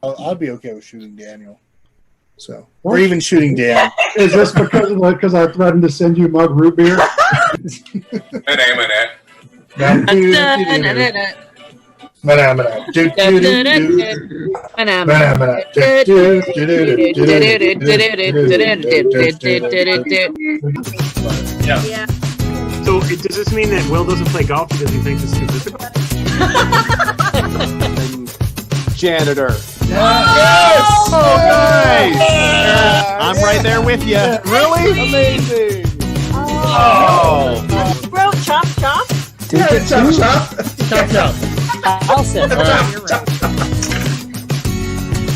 I'd be okay with shooting Daniel. So, or even shooting Dan. Is this because I threatened to send you mug root beer? Yeah. So does this mean that Will doesn't play golf because he thinks it's too difficult? Janitor. Yes! Oh, nice! I'm right there with you. Really? Amazing. Oh. Bro, chop, chop. Yeah, chop, chop. Chop, chop. Awesome.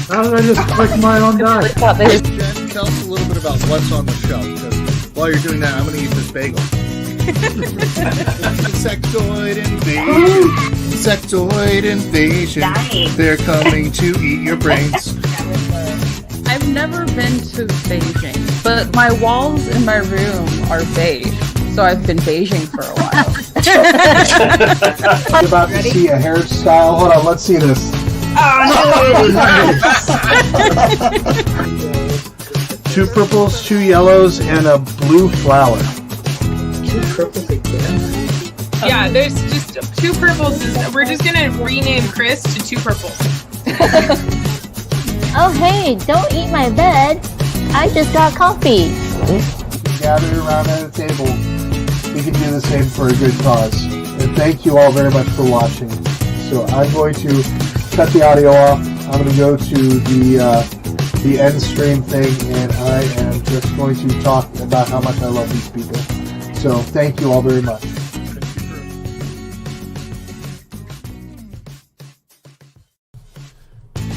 How did I just click my own die? Jen, tell us a little bit about what's on the shelf. Because while you're doing that, I'm going to eat this bagel. Insectoid invasion. Insectoid invasion. They're coming to eat your brains. I've never been to Beijing, but my walls in my room are beige, so I've been beiging for a while. I'm about to see a hairstyle. Hold on, let's see this. Oh, no. 2 purples, 2 yellows, and a blue flower. 2 purples again? Yeah, there's just 2 purples. We're just gonna rename Chris to 2 purples. Oh, hey, don't eat my bed. I just got coffee. Gather around at a table. We can do the same for a good cause. And thank you all very much for watching. So I'm going to cut the audio off. I'm going to go to the end stream thing, and I am just going to talk about how much I love these people. So thank you all very much.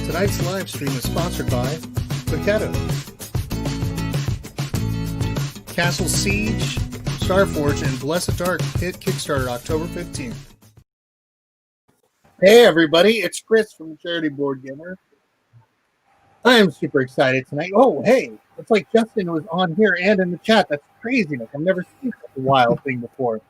Tonight's live stream is sponsored by Paquetto, Castle Siege, Starforge, and Blessed Dark hit Kickstarter October 15th. Hey everybody, it's Chris from Charity Board Gamer. I am super excited tonight. Oh, hey, it's like Justin was on here and in the chat. That's craziness. I've never seen such a wild thing before.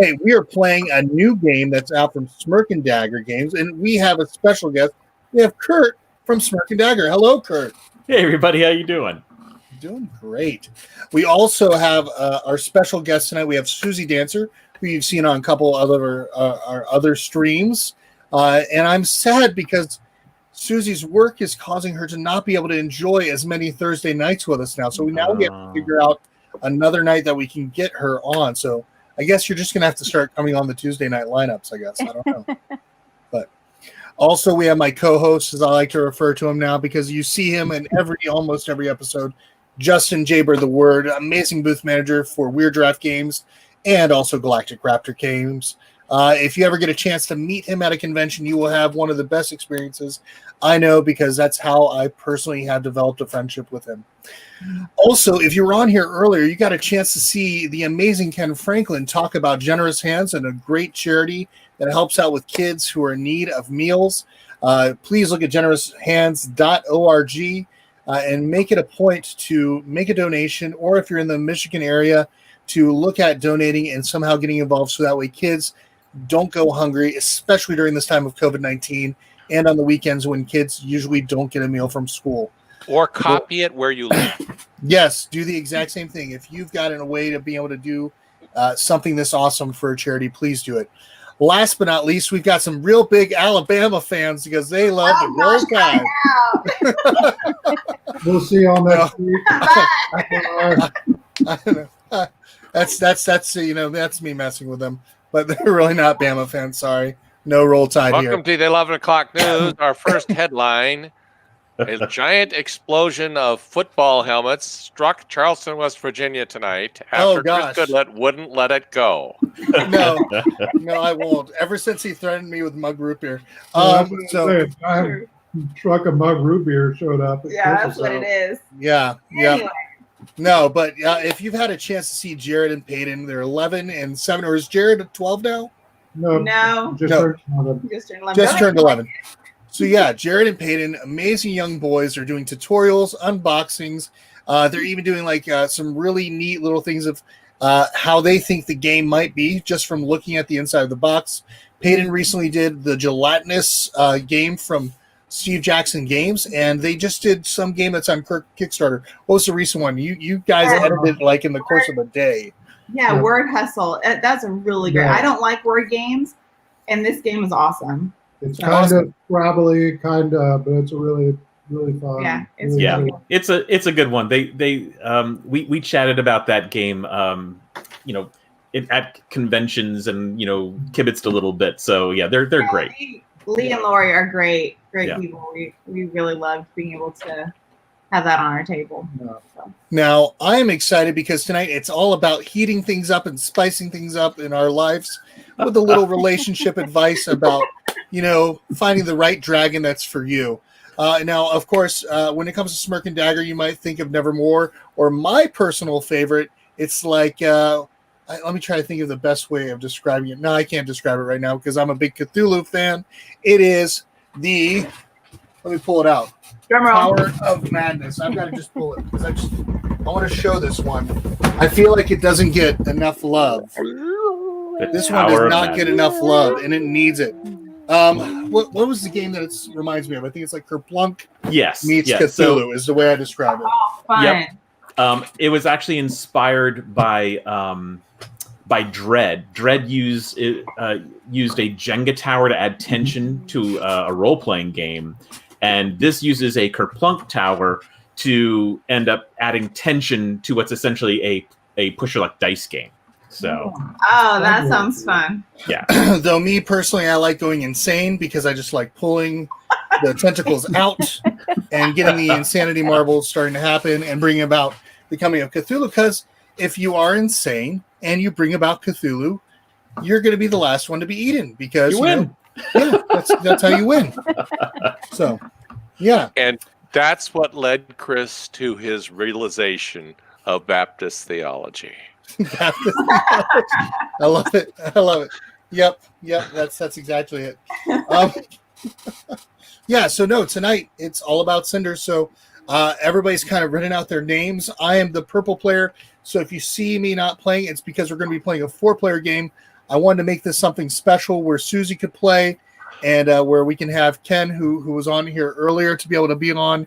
Hey, we are playing a new game that's out from Smirk Dagger Games, and we have a special guest. We have Curt from Smirk Dagger. Hello, Curt. Hey, everybody. How you doing? Doing great. We also have our special guest tonight. We have Susie Dancer, who you've seen on a couple other our other streams. And I'm sad because Susie's work is causing her to not be able to enjoy as many Thursday nights with us now. So we have to figure out another night that we can get her on. So I guess you're just going to have to start coming on the Tuesday night lineups, I guess. I don't know. But also, we have my co-host, as I like to refer to him now, because you see him in almost every episode, Justin Jaber the Word, amazing booth manager for Weird Draft Games and also Galactic Raptor Games. If you ever get a chance to meet him at a convention, you will have one of the best experiences. I know, because that's how I personally have developed a friendship with him. Also, if you were on here earlier, you got a chance to see the amazing Ken Franklin talk about Generous Hands and a great charity that helps out with kids who are in need of meals. Please look at generoushands.org and make it a point to make a donation, or if you're in the Michigan area, to look at donating and somehow getting involved so that way kids don't go hungry, especially during this time of COVID-19 and on the weekends when kids usually don't get a meal from school. Or copy it where you live. Yes, do the exact same thing. If you've got a way to be able to do something this awesome for a charity, please do it. Last but not least, we've got some real big Alabama fans because they love the Roll Tide. We'll see you all next week. I don't know. That's me messing with them, but they're really not Bama fans. Sorry, no Roll Tide here. Welcome to the 11 o'clock news. Our first headline: a giant explosion of football helmets struck Charleston, West Virginia tonight after Chris Goodlett wouldn't let it go. No, I won't. Ever since he threatened me with mug root beer. Truck of mug root beer showed up. Yeah, that's what it is. Yeah, Anyway. yeah. No, but if you've had a chance to see Jared and Peyton, they're 11 and 7. Or is Jared 12 now? No. Just turned 11. So yeah, Jared and Peyton, amazing young boys, are doing tutorials, unboxings. They're even doing some really neat little things of how they think the game might be just from looking at the inside of the box. Peyton recently did the gelatinous game from Steve Jackson Games, and they just did some game that's on Kickstarter. What was the recent one? You guys edited like in the course of a day. Yeah, Word Hustle. That's a really good. Yeah. I don't like word games, and this game is awesome. It's kind of gravelly, but it's a really fun. Yeah, it's a good one. We chatted about that game, at conventions and kibitzed a little bit. So yeah, they're great. Lee and Lori are great people. We really loved being able to have that on our table. So. Now I am excited because tonight it's all about heating things up and spicing things up in our lives with a little relationship advice about finding the right dragon that's for you. Now, of course, when it comes to Smirk and Dagger, you might think of Nevermore, or my personal favorite. It's like, let me try to think of the best way of describing it. No, I can't describe it right now because I'm a big Cthulhu fan. It is let me pull it out. Power of Madness. I've got to just pull it because I want to show this one. I feel like it doesn't get enough love. This one does not get enough love, and it needs it. What was the game that it reminds me of? I think it's like Kerplunk meets Cthulhu is the way I describe it. Oh, fun. Yep. It was actually inspired by Dread. Dread used a Jenga tower to add tension to a role-playing game, and this uses a Kerplunk tower to end up adding tension to what's essentially a push-your-luck dice game. So. Oh, that sounds fun. Yeah. Though me personally, I like going insane because I just like pulling the tentacles out and getting the insanity marbles starting to happen and bringing about the coming of Cthulhu. Because if you are insane and you bring about Cthulhu, you're going to be the last one to be eaten because you win. That's how you win. So, yeah. And that's what led Chris to his realization of Baptist theology. I love it. Yep. That's exactly it. So no, tonight it's all about Cindr. So everybody's kind of written out their names. I am the purple player. So if you see me not playing, it's because we're going to be playing a 4-player game. I wanted to make this something special where Susie could play and where we can have Ken, who was on here earlier, to be able to be on,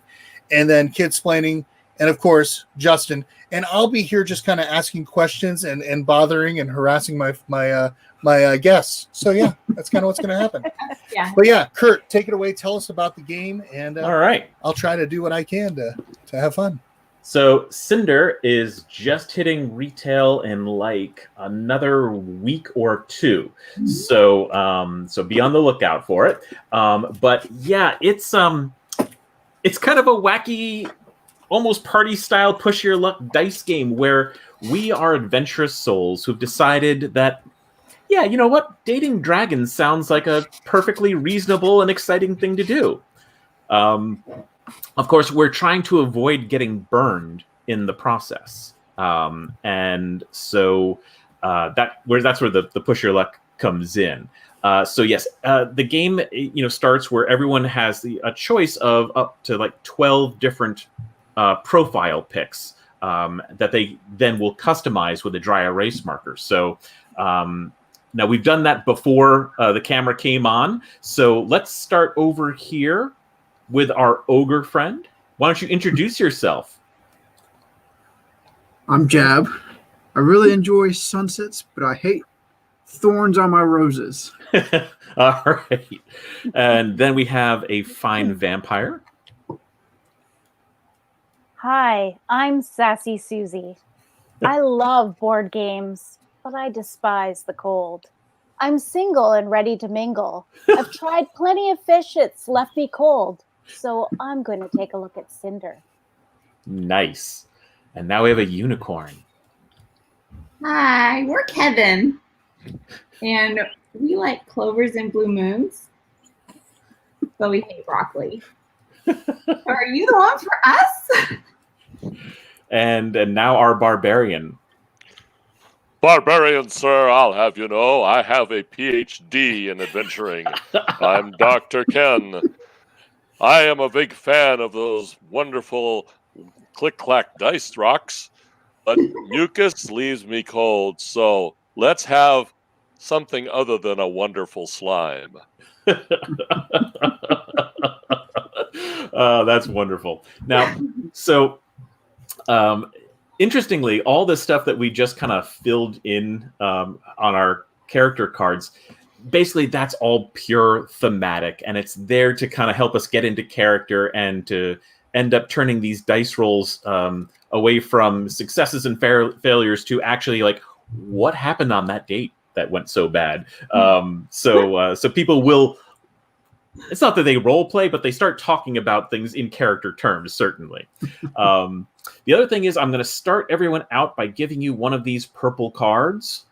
and then Kidsplaining, and of course Justin. And I'll be here just kind of asking questions and bothering and harassing my guests. So yeah, that's kind of what's going to happen. Yeah. But yeah, Curt, take it away. Tell us about the game, and all right, I'll try to do what I can to have fun. So Cindr is just hitting retail in like another week or two. So be on the lookout for it. But yeah, it's kind of a wacky, almost party style push your luck dice game where we are adventurous souls who've decided that, yeah, you know what? Dating dragons sounds like a perfectly reasonable and exciting thing to do. Of course, we're trying to avoid getting burned in the process. And so that's where the push your luck comes in. So yes, the game starts where everyone has a choice of up to like 12 different profile picks that they then will customize with a dry erase marker. So now we've done that before the camera came on. So let's start over here with our ogre friend. Why don't you introduce yourself? I'm Jab. I really enjoy sunsets, but I hate thorns on my roses. All right. And then we have a fine vampire. Hi, I'm Sassy Susie. I love board games, but I despise the cold. I'm single and ready to mingle. I've tried plenty of fish, it's left me cold. So I'm going to take a look at Cindr. Nice. And now we have a unicorn. Hi, we're Kevin. And we like clovers and blue moons, but we hate broccoli. Are you the one for us? And now our barbarian. Barbarian, sir, I'll have you know, I have a PhD in adventuring. I'm Dr. Ken. I am a big fan of those wonderful click-clack dice rocks, but mucus leaves me cold, so let's have something other than a wonderful slime. That's wonderful. Now, so interestingly, all the stuff that we just kind of filled in on our character cards, basically that's all pure thematic, and it's there to kind of help us get into character and to end up turning these dice rolls away from successes and failures to actually like what happened on that date that went so bad. So people will. It's not that they role play, but they start talking about things in character terms, certainly. The other thing is I'm going to start everyone out by giving you one of these purple cards.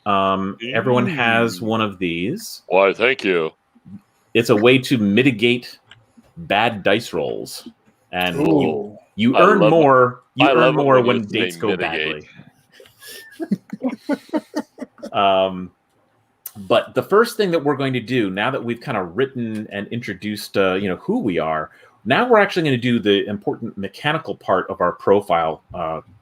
Everyone has one of these. Why, thank you. It's a way to mitigate bad dice rolls. And you earn more. You earn more when dates go badly. But the first thing that we're going to do, now that we've kind of written and introduced, who we are, now we're actually going to do the important mechanical part of our profile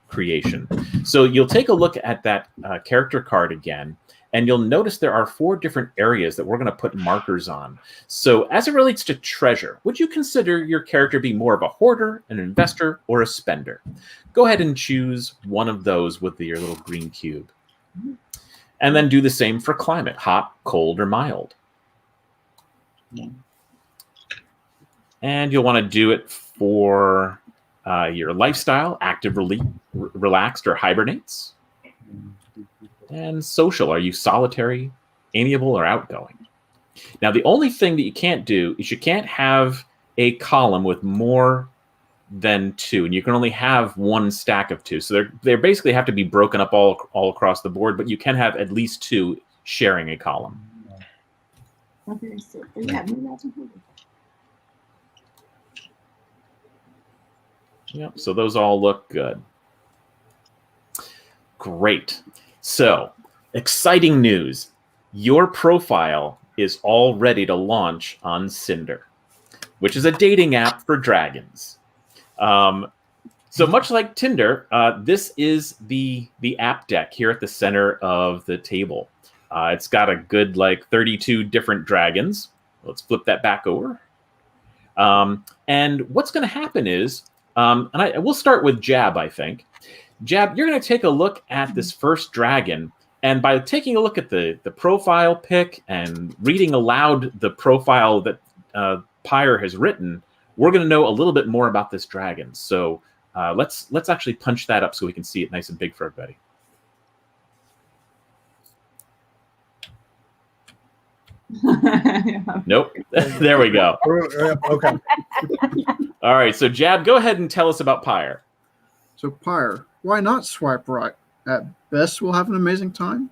creation. So you'll take a look at that character card again, and you'll notice there are 4 different areas that we're going to put markers on. So as it relates to treasure, would you consider your character be more of a hoarder, an investor, or a spender? Go ahead and choose one of those with your little green cube. And then do the same for climate, hot, cold, or mild. And you'll want to do it for your lifestyle, active, relaxed, or hibernates. And social, are you solitary, amiable, or outgoing? Now, the only thing that you can't do is you can't have a column with more than 2, and you can only have 1 stack of 2. So they basically have to be broken up all across the board, but you can have at least 2 sharing a column. Okay, so yeah, Yep, so those all look good. Great. So, exciting news. Your profile is all ready to launch on Cindr, which is a dating app for dragons. So much like Tinder, this is the app deck here at the center of the table. It's got a good 32 different dragons. Let's flip that back over. And what's going to happen is, we'll start with Jab, I think. Jab, you're going to take a look at this first dragon, and by taking a look at the profile pic and reading aloud the profile that Pyre has written, we're going to know a little bit more about this dragon. So let's actually punch that up so we can see it nice and big for everybody. Nope. There we go. Okay. All right. So Jab, go ahead and tell us about Pyre. So Pyre, why not swipe right? At best, we'll have an amazing time.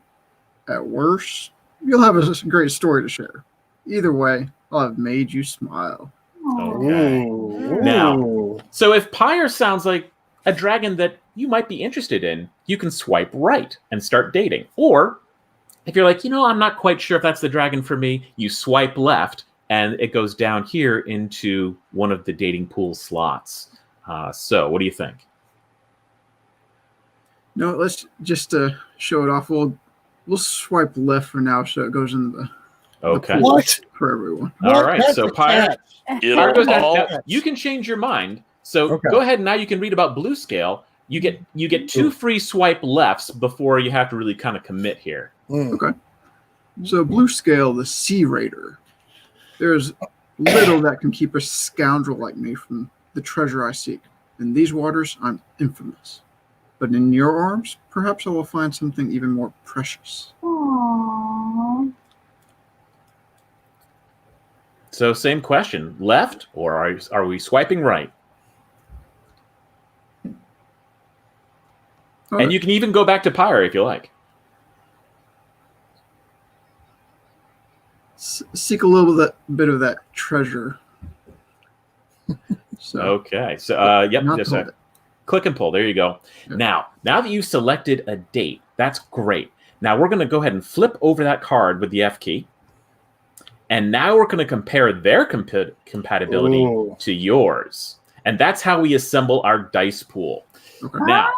At worst, you'll have a great story to share. Either way, I'll have made you smile. Okay. Ooh. Now, so if Pyre sounds like a dragon that you might be interested in, you can swipe right and start dating. Or if you're like, I'm not quite sure if that's the dragon for me, you swipe left and it goes down here into one of the dating pool slots. So what do you think? No, let's just show it off. We'll swipe left for now, so it goes in the okay. Pool for everyone. All right. So Pyre goes down. Now, you can change your mind. So go ahead. Now you can read about Bluescale. You get 2 free swipe lefts before you have to really kind of commit here. Okay. So Bluescale, the Sea Raider. There's little that can keep a scoundrel like me from the treasure I seek. In these waters, I'm infamous. But in your arms, perhaps I will find something even more precious. Aww. So same question, left or are we swiping right? And you can even go back to Pyre if you like. Seek a little bit of that treasure. So, okay. So yep. Just click and pull. There you go. Yep. Now that you've selected a date, that's great. Now we're going to go ahead and flip over that card with the F key. And now we're going to compare their compatibility to yours. And that's how we assemble our dice pool. Okay. Now,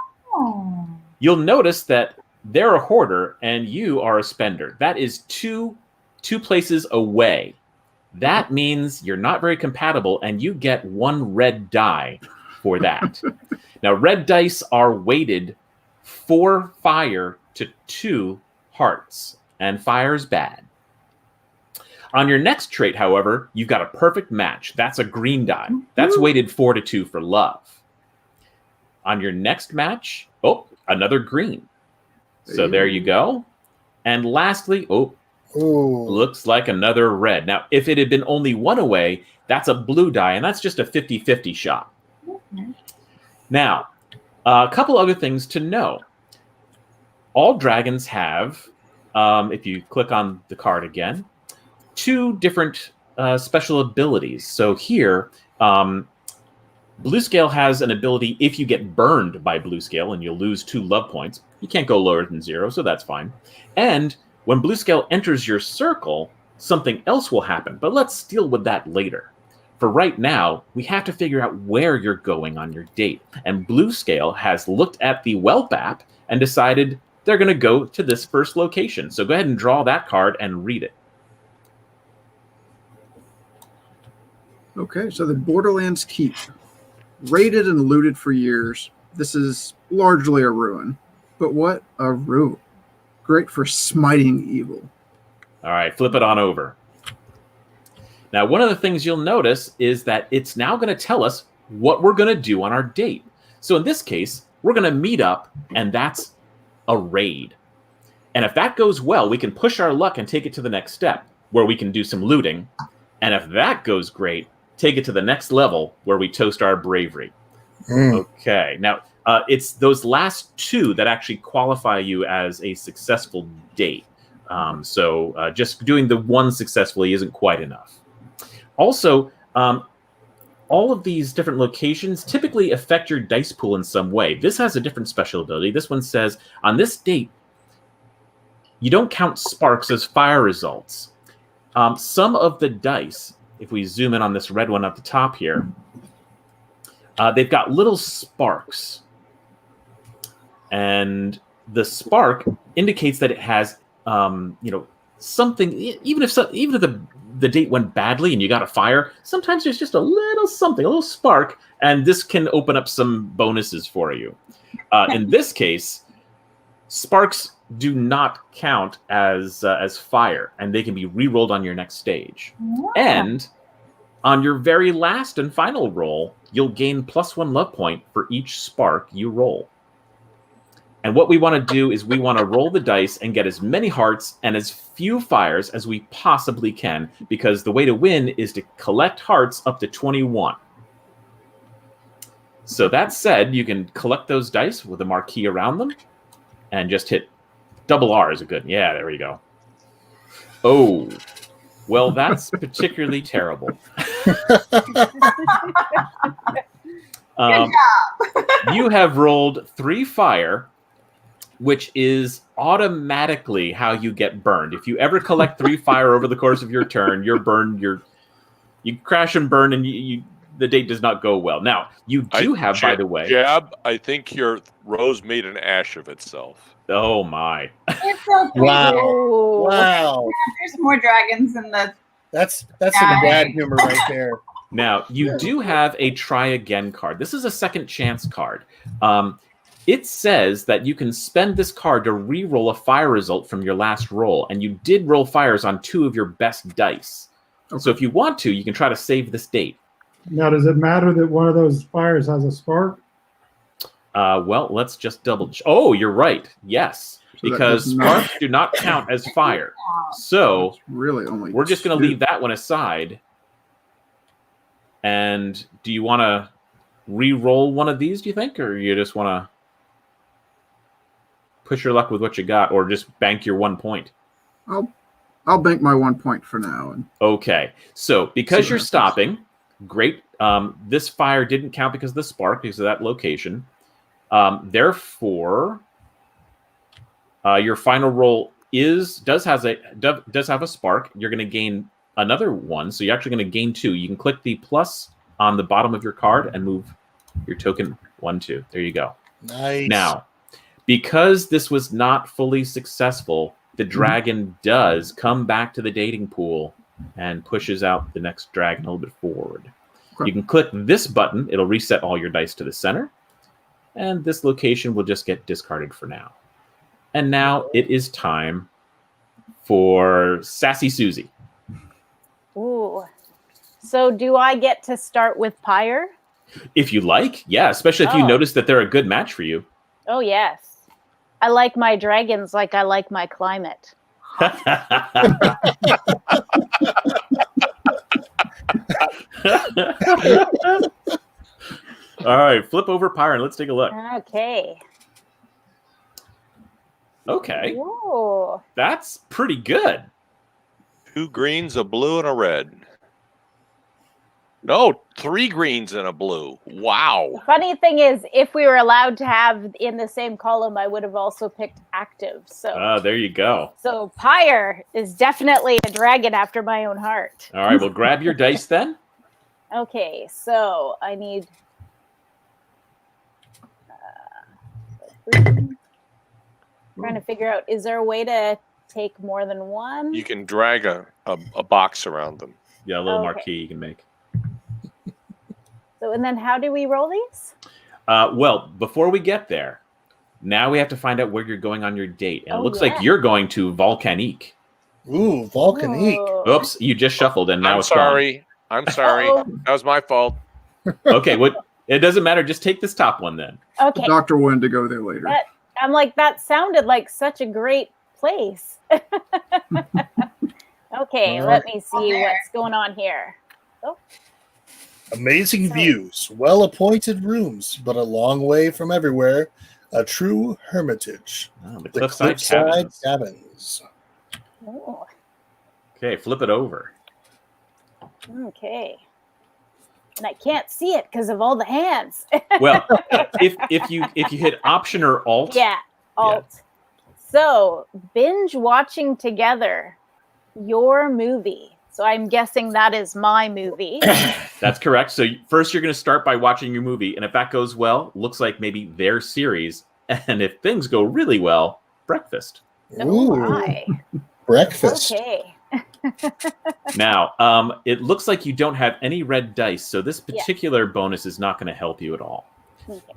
you'll notice that they're a hoarder and you are a spender. That is two places away. That means you're not very compatible, and you get 1 red die for that. Now, red dice are weighted 4 fire to 2 hearts, and fire's bad. On your next trait, however, you've got a perfect match. That's a green die. That's weighted 4 to 2 for love. On your next match, another green. So there you go. And lastly, looks like another red. Now, if it had been only 1 away, that's a blue die, and that's just a 50-50 shot. Now, a couple other things to know. All dragons have, if you click on the card again, 2 different special abilities. So here, Bluescale has an ability if you get burned by Bluescale and you'll lose 2 love points. You can't go lower than 0, so that's fine. And when Bluescale enters your circle, something else will happen. But let's deal with that later. For right now, we have to figure out where you're going on your date. And Bluescale has looked at the Whelp app and decided they're going to go to this first location. So go ahead and draw that card and read it. Okay, so the Borderlands Keep. Raided and looted for years. This is largely a ruin. But what a ruin. Great for smiting evil. All right, flip it on over. Now, one of the things you'll notice is that it's now going to tell us what we're going to do on our date. So in this case, we're going to meet up, and that's a raid. And if that goes well, we can push our luck and take it to the next step, where we can do some looting. And if that goes great, take it to the next level, where we toast our bravery. Okay, now, it's those last 2 that actually qualify you as a successful date. So just doing the 1 successfully isn't quite enough. Also, all of these different locations typically affect your dice pool in some way. This has a different special ability. This one says, on this date, you don't count sparks as fire results. Some of the dice, if we zoom in on this red one at the top here, they've got little sparks. And the spark indicates that it has, something. Even if the date went badly and you got a fire, sometimes there's just a little something, a little spark, and this can open up some bonuses for you. In this case, sparks do not count as fire, and they can be re-rolled on your next stage. Wow. And on your very last and final roll, you'll gain +1 love point for each spark you roll. And what we want to do is we want to roll the dice and get as many hearts and as few fires as we possibly can, because the way to win is to collect hearts up to 21. So that said, you can collect those dice with a marquee around them and just hit double R is a good. Yeah, there we go. Oh, well, that's particularly terrible. You have rolled 3 fire, which is automatically how you get burned. If you ever collect 3 fire over the course of your turn, you're burned. You crash and burn, and the date does not go well. Now, you do have, by the way... Jab, I think your rose made an ash of itself. Oh, my. It's so crazy. Wow. There's more dragons in the... That's some bad humor right there. Now, you do have a try again card. This is a second chance card. It says that you can spend this card to re-roll a fire result from your last roll, and you did roll fires on 2 of your best dice. Okay. So if you want to, you can try to save this date. Now, does it matter that one of those fires has a spark? Well, let's just double check. Oh, you're right. Yes, so because sparks do not count as fire. So really only we're just going to leave that one aside. And do you want to re-roll one of these, do you think? Or you just want to push your luck with what you got, or just bank your 1 point? I'll bank my 1 point for now. Okay. So because you're stopping, great. This fire didn't count because of the spark, because of that location. Therefore, your final roll does have a spark. You're going to gain another 1, so you're actually going to gain 2. You can click the plus on the bottom of your card and move your token 1, 2. There you go. Nice. Now, because this was not fully successful, the dragon does come back to the dating pool and pushes out the next dragon a little bit forward. You can click this button. It'll reset all your dice to the center. And this location will just get discarded for now. And now it is time for Sassy Susie. Ooh. So do I get to start with Pyre? If you like, yeah, especially if you notice that they're a good match for you. Oh, yes. I like my dragons like I like my climate. All right, flip over Pyre and let's take a look. Okay. Okay. Whoa. That's pretty good. 2 greens, a blue, and a red. No, 3 greens and a blue. Wow. Funny thing is, if we were allowed to have in the same column, I would have also picked active. So there you go. So Pyre is definitely a dragon after my own heart. All right, well, grab your dice then. Okay, so I need... trying to figure out, is there a way to take more than one? You can drag a box around them. Yeah, a little marquee you can make. So, and then how do we roll these? Well, before we get there, now we have to find out where you're going on your date. And it looks like you're going to Volcanique. Ooh, Volcanique. Oops, you just shuffled and now I'm it's sorry. gone. I'm sorry. That was my fault. Okay, it doesn't matter. Just take this top one then. Okay. The doctor wanted to go there later. I'm like, that sounded like such a great place. Okay, let me see what's going on here. Oh. Amazing views, well-appointed rooms, but a long way from everywhere. A true hermitage. The cliffside cabins. Oh. Okay, flip it over. Okay. And I can't see it because of all the hands. Well, if you hit Option or Alt. Yeah, Alt. Yeah. So, binge watching together your movie. So I'm guessing that is my movie. That's correct. So first you're going to start by watching your movie. And if that goes well, looks like maybe their series. And if things go really well, breakfast. Ooh. Breakfast. Okay. Now, it looks like you don't have any red dice. So this particular bonus is not going to help you at all. Okay.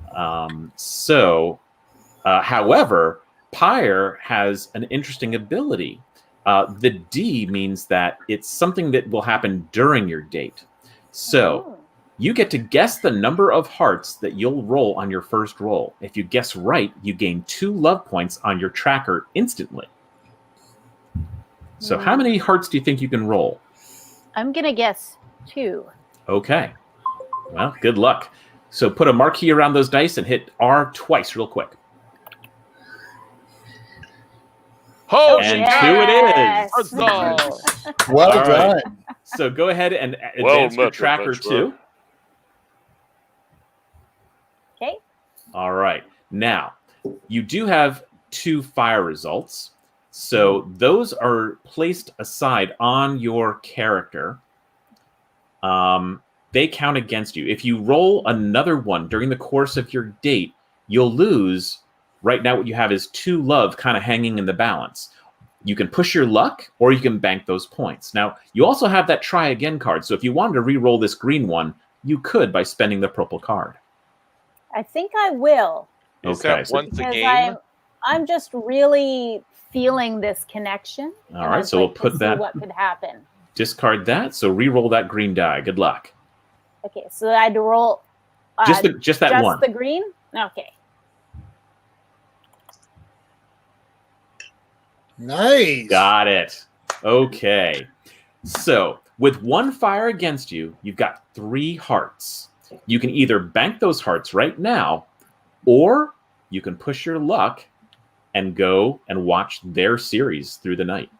However, Pyre has an interesting ability. The D means that it's something that will happen during your date. So you get to guess the number of hearts that you'll roll on your first roll. If you guess right, you gain 2 love points on your tracker instantly. So how many hearts do you think you can roll? I'm going to guess 2. Okay. Well, good luck. So put a marquee around those dice and hit R twice real quick. Oh, and 2 it is. Well done. So go ahead and advance your tracker 2. Okay. All right. Now, you do have 2 fire results. So those are placed aside on your character. They count against you. If you roll another one during the course of your date, you'll lose. Right now what you have is 2 love kind of hanging in the balance. You can push your luck or you can bank those points. Now, you also have that try again card. So if you wanted to re-roll this green one, you could by spending the purple card. I think I will. Is that once a game? I'm just really feeling this connection. All right, so we'll put that. What could happen? Discard that. So re-roll that green die. Good luck. Okay, so I had to roll just that one. Just the green? Okay. Nice. Got it. Okay. So with 1 fire against you, you've got 3 hearts. You can either bank those hearts right now, or you can push your luck and go and watch their series through the night.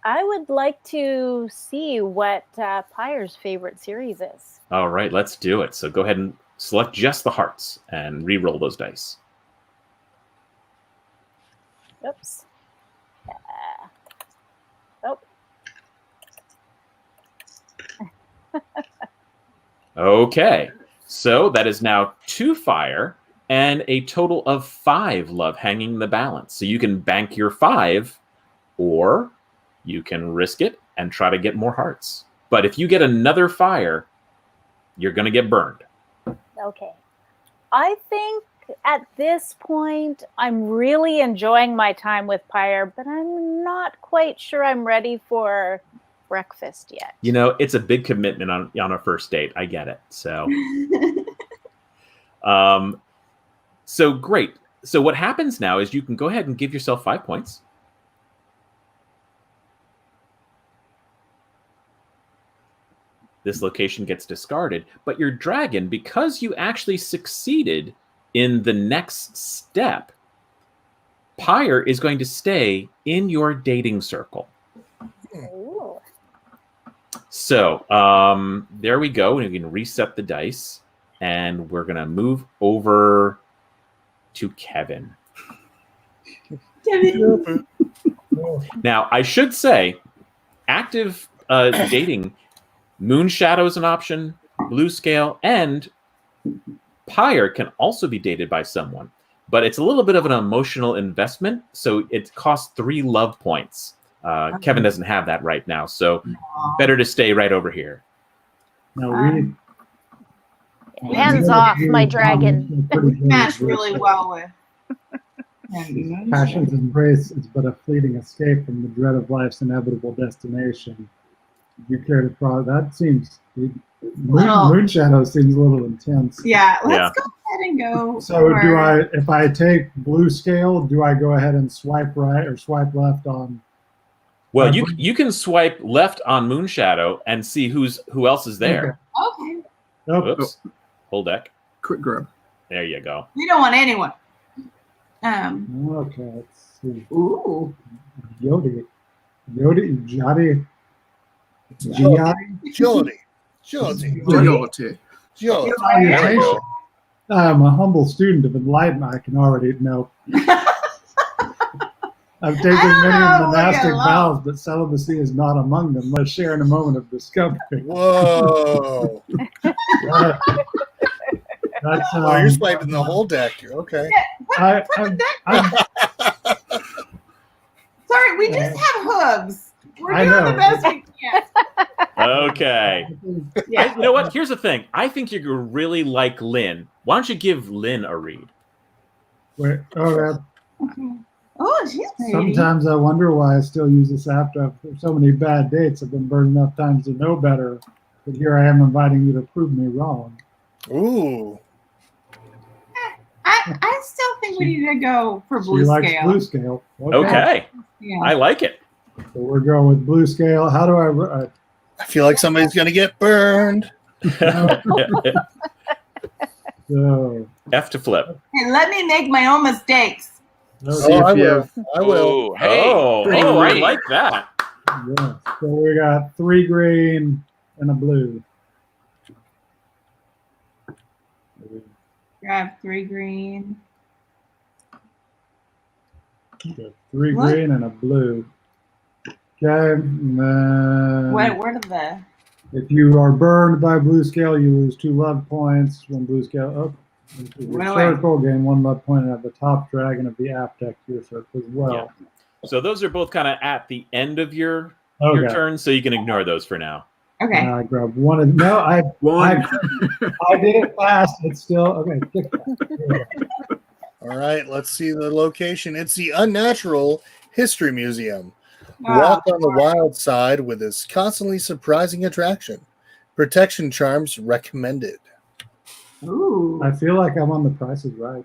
I would like to see what Pyre's favorite series is. All right, let's do it. So go ahead and select just the hearts and re-roll those dice. Oops. Okay, so that is now 2 fire and a total of 5 love hanging in the balance. So you can bank your 5, or you can risk it and try to get more hearts. But if you get another fire, you're going to get burned. Okay. I think at this point, I'm really enjoying my time with Pyre, but I'm not quite sure I'm ready for breakfast yet. You know, it's a big commitment on a first date. I get it. So, so great. So what happens now is you can go ahead and give yourself 5 points. This location gets discarded, but your dragon, because you actually succeeded in the next step, Pyre is going to stay in your dating circle. Ooh. So there we go. And we can reset the dice, and we're going to move over to Kevin. Kevin. Now, I should say, active dating, Moon Shadow is an option, Bluescale, and Pyre can also be dated by someone. But it's a little bit of an emotional investment, so it costs 3 love points. Kevin doesn't have that right now, so better to stay right over here. No, hands off my dragon. Match really well with. Passion's embrace is but a fleeting escape from the dread of life's inevitable destination. You care to follow that? Seems Moon Shadow seems a little intense. Yeah, let's go ahead and go. So do I? If I take Bluescale, do I go ahead and swipe right or swipe left on? Well, you can swipe left on Moon Shadow and see who else is there. Okay. Oops. Hold deck. Quick grab. There you go. We don't want anyone. Okay, let's see. Ooh. Jody. I'm a humble student of enlightenment. I can already know. I've taken many monastic vows, but celibacy is not among them. Let's share in a moment of discovery. Whoa. That's, you're swiping the whole deck. Okay. Sorry, we just have hooves. We're doing the best we can. Okay. Yeah. You know what? Here's the thing. I think you really like Lynn. Why don't you give Lynn a read? Wait, Oh, she's pretty. Sometimes I wonder why I still use this app after so many bad dates. I've been burned enough times to know better. But here I am inviting you to prove me wrong. Ooh. I still think we need to go for Bluescale. She likes Bluescale. Okay. Yeah. I like it. So we're going with Bluescale. How do I I feel like somebody's going to get burned. So, F to flip. Hey, let me make my own mistakes. I will. I will. Hey, I like that. Yeah. So we got 3 green and a blue. Grab 3 green. So 3 green and a blue. Okay. And then Where did the? if you are burned by Bluescale, you lose 2 love points. When Bluescale circle, gain 1 love point at the top dragon of the app deck to your circle as well. Yeah. So those are both kind of at the end of your turn, so you can ignore those for now. Okay. I grabbed one. I did it fast. It's still okay. All right, let's see the location. It's the Unnatural History Museum. Walk on the wild side with this constantly surprising attraction. Protection charms recommended. Ooh. I feel like I'm on The Price is Right.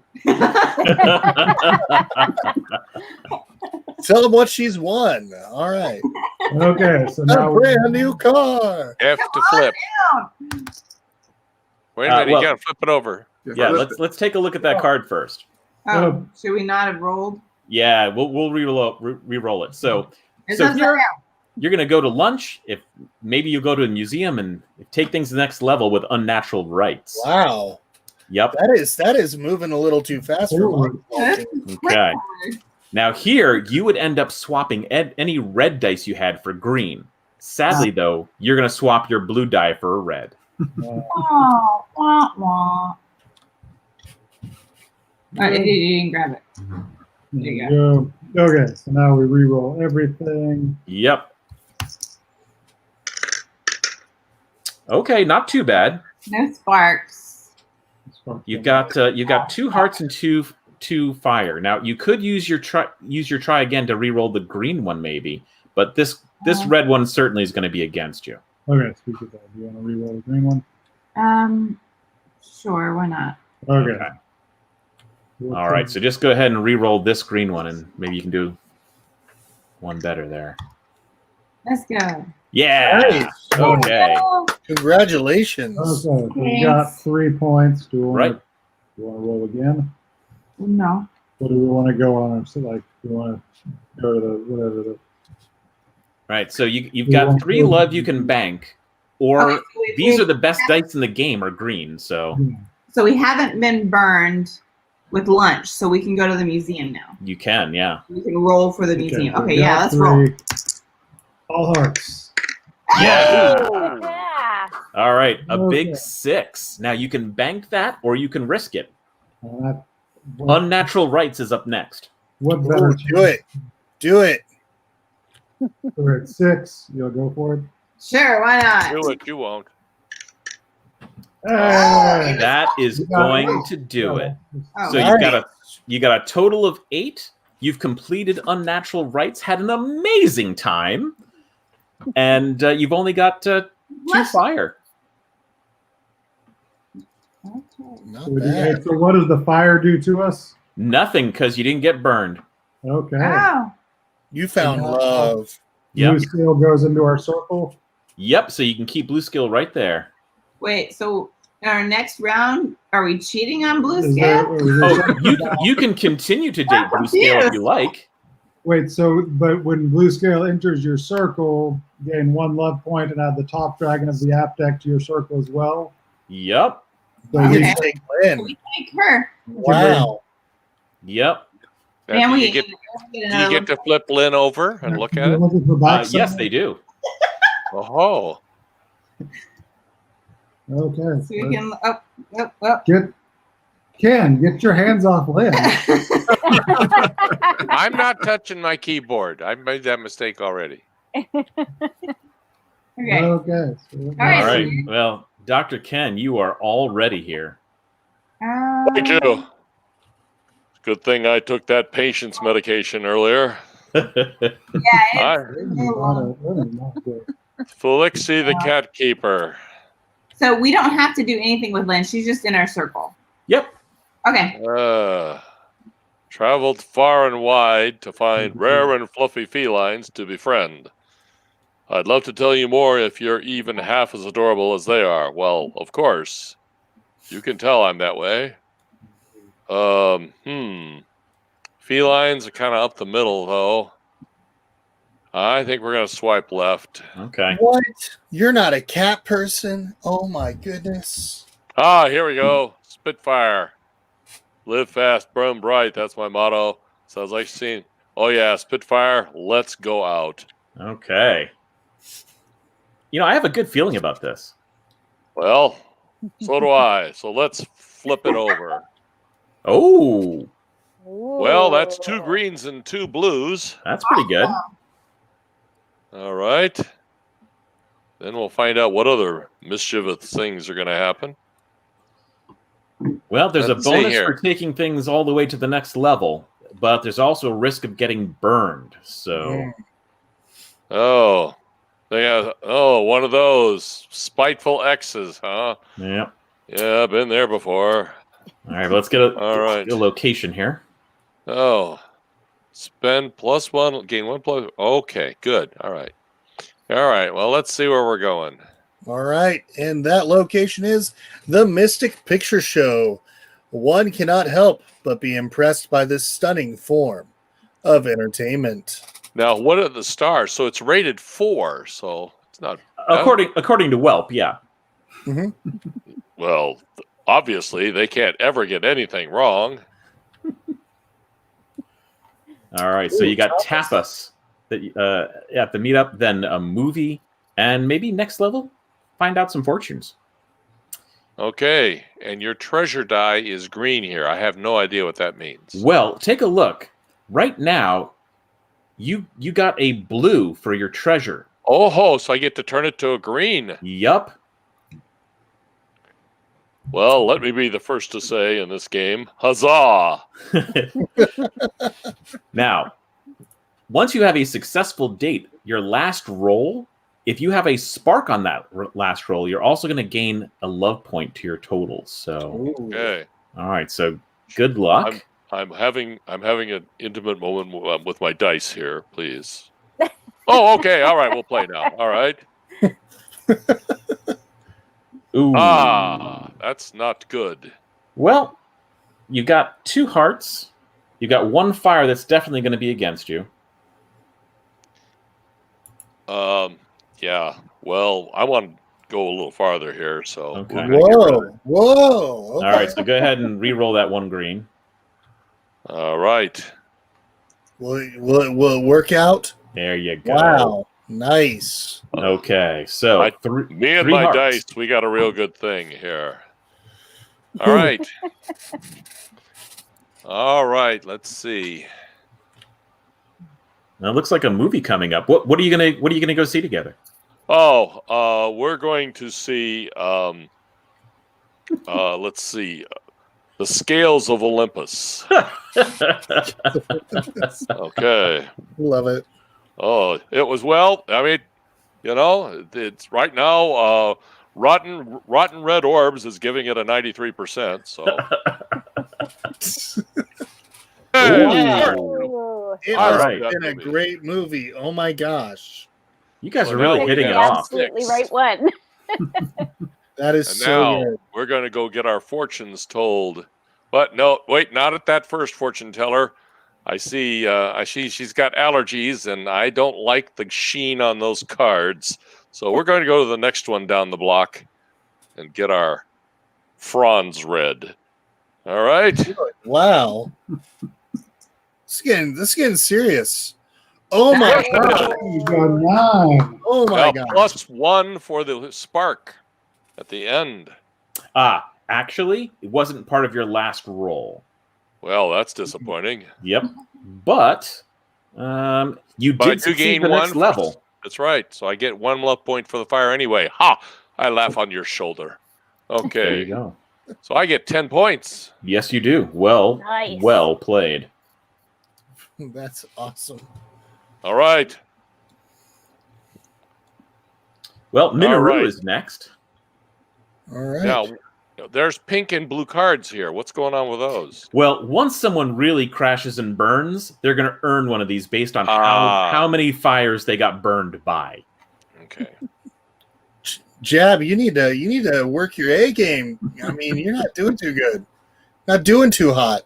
Tell them what she's won. All right. Okay, so now a brand new car. F to flip. Wait a minute, you gotta flip it over. Yeah, let's take a look at that card first. Oh, should we not have rolled? Yeah, we'll re-roll it. So here, you're going to go to lunch. If maybe you go to a museum and take things to the next level with Unnatural Rights. Wow. Yep. That is moving a little too fast for me. Okay. Now here, you would end up swapping any red dice you had for green. Sadly, though, you're going to swap your blue die for a red. Oh, wah, wah. You didn't grab it. There you go. Okay, so now we re-roll everything. Yep. Okay, not too bad. No sparks. You've got 2 hearts and two fire. Now you could use your try again to re-roll the green one maybe, but this red one certainly is going to be against you. Okay, speak of that. Do you want to re-roll the green one? Sure, why not? Okay. All right, so just go ahead and re-roll this green one, and maybe you can do one better there. Let's go. Yeah. Nice. Okay. Congratulations. Okay, so we got 3 points. Do you want to roll again? No. What do we want to go on? So, like, we want to go to the whatever the. Right, so you've got 3 love you can bank, or these are the best dice in the game are green. So we haven't been burned with lunch, so we can go to the museum now. you can, yeah. We can roll for the museum. Okay, we yeah, got let's 3. roll. All hearts. Yeah. Yeah. All right, a big 6. Now you can bank that, or you can risk it. Unnatural Rights is up next. What better? Do it. Do it. We're at 6. You'll go for it. Sure, why not? Do it. You won't. Hey! That is going to do it. Oh. So you got a total of 8. You've completed Unnatural Rights, had an amazing time, and you've only got 2 fire. Not bad. So what does the fire do to us? Nothing, because you didn't get burned. Okay. Oh. You found love. Yep. Bluescale goes into our circle. Yep. So you can keep Bluescale right there. Wait, so in our next round, are we cheating on Bluescale? Oh, you can continue to date Bluescale if you like. Wait, but when Bluescale enters your circle, gain 1 love point and add the top dragon of the app deck to your circle as well. Yep. So You take Lynn. We take her. Wow. Yep. And do you get to flip Lynn over and look at it? Yes, they do. Oh. Okay. So we can get your hands off Lynn. I'm not touching my keyboard. I made that mistake already. Okay. Okay. All right. Well, Dr. Ken, you are already here. Thank you. Good thing I took that patient's medication earlier. Felixie the cat keeper. So we don't have to do anything with Lynn. She's just in our circle. Yep. Okay. Traveled far and wide to find rare and fluffy felines to befriend. I'd love to tell you more if you're even half as adorable as they are. Well, of course. You can tell I'm that way. Felines are kind of up the middle, though. I think we're going to swipe left. Okay. What? You're not a cat person? Oh, my goodness. Here we go. Spitfire. Live fast, burn bright. That's my motto. Sounds like scene. Oh, yeah, Spitfire. Let's go out. Okay. I have a good feeling about this. Well, so do I. So let's flip it over. Oh. Well, that's 2 greens and 2 blues. That's pretty good. All right. Then we'll find out what other mischievous things are going to happen. Well, there's Let's a see bonus here. for taking things all the way to the next level, but there's also a risk of getting burned. So, Oh, one of those spiteful X's, huh? yeah. Yeah, I've been there before. All right, let's get a location here. Oh, spend +1, gain 1 plus. Okay, good. All right. Well, let's see where we're going. All right. And that location is the Mystic Picture Show. One cannot help but be impressed by this stunning form of entertainment. Now, what are the stars? So it's rated 4, so it's not. According to Welp, yeah. Mm-hmm. Well, obviously, they can't ever get anything wrong. All right, so you got tapas at the meetup, then a movie, and maybe next level, find out some fortunes. Okay, and your treasure die is green here. I have no idea what that means. Well, take a look. Right now, you got a blue for your treasure. Oh, so I get to turn it to a green. Yup. Well, let me be the first to say in this game, huzzah! Now, once you have a successful date, your last roll, if you have a spark on that last roll, you're also going to gain a love point to your totals. So, Okay. All right. So, good luck. I'm having an intimate moment with my dice here, please. Oh, okay. All right, we'll play now. All right. Ooh. That's not good. Well, you got 2 hearts. You got 1 fire that's definitely going to be against you. Yeah. Well, I want to go a little farther here, so Okay. Whoa. All right, so go ahead and re-roll that 1 green. All right. Will it work out? There you go. Wow. Nice. Okay, so me and 3 my hearts. dice, we got a real good thing here. All right. All right, let's see. Now, it looks like a movie coming up. What are you gonna go see together? Oh, we're going to see let's see. The Scales of Olympus. Okay. Love it. Oh, it was it's right now Rotten Red Orbs is giving it a 93%, so Wow. It All has right. been a great movie. Oh my gosh. You guys are Well, really now hitting we it have off. Absolutely right one. That is And so now good. we're going to go get our fortunes told. But no, wait, not at that first fortune teller. I see she's got allergies, and I don't like the sheen on those cards. So we're going to go to the next one down the block and get our Franz read. All right. Wow. This is getting serious. Oh my god. You got 9. Oh my god. +1 for the spark at the end. Actually, it wasn't part of your last roll. Well, that's disappointing. Yep. But you But I did do succeed gain the one next level. That's right. So I get 1 love point for the fire anyway. Ha! I laugh on your shoulder. Okay. There you go. So I get 10 points. Yes, you do. Well, Nice. well played. That's awesome. All right. Well, Minoru right. is next. All right. Now, there's pink and blue cards here. What's going on with those? Well, once someone really crashes and burns, they're going to earn one of these based on how many fires they got burned by. Okay. Jab, you need to work your A game. I mean, you're not doing too good. Not doing too hot.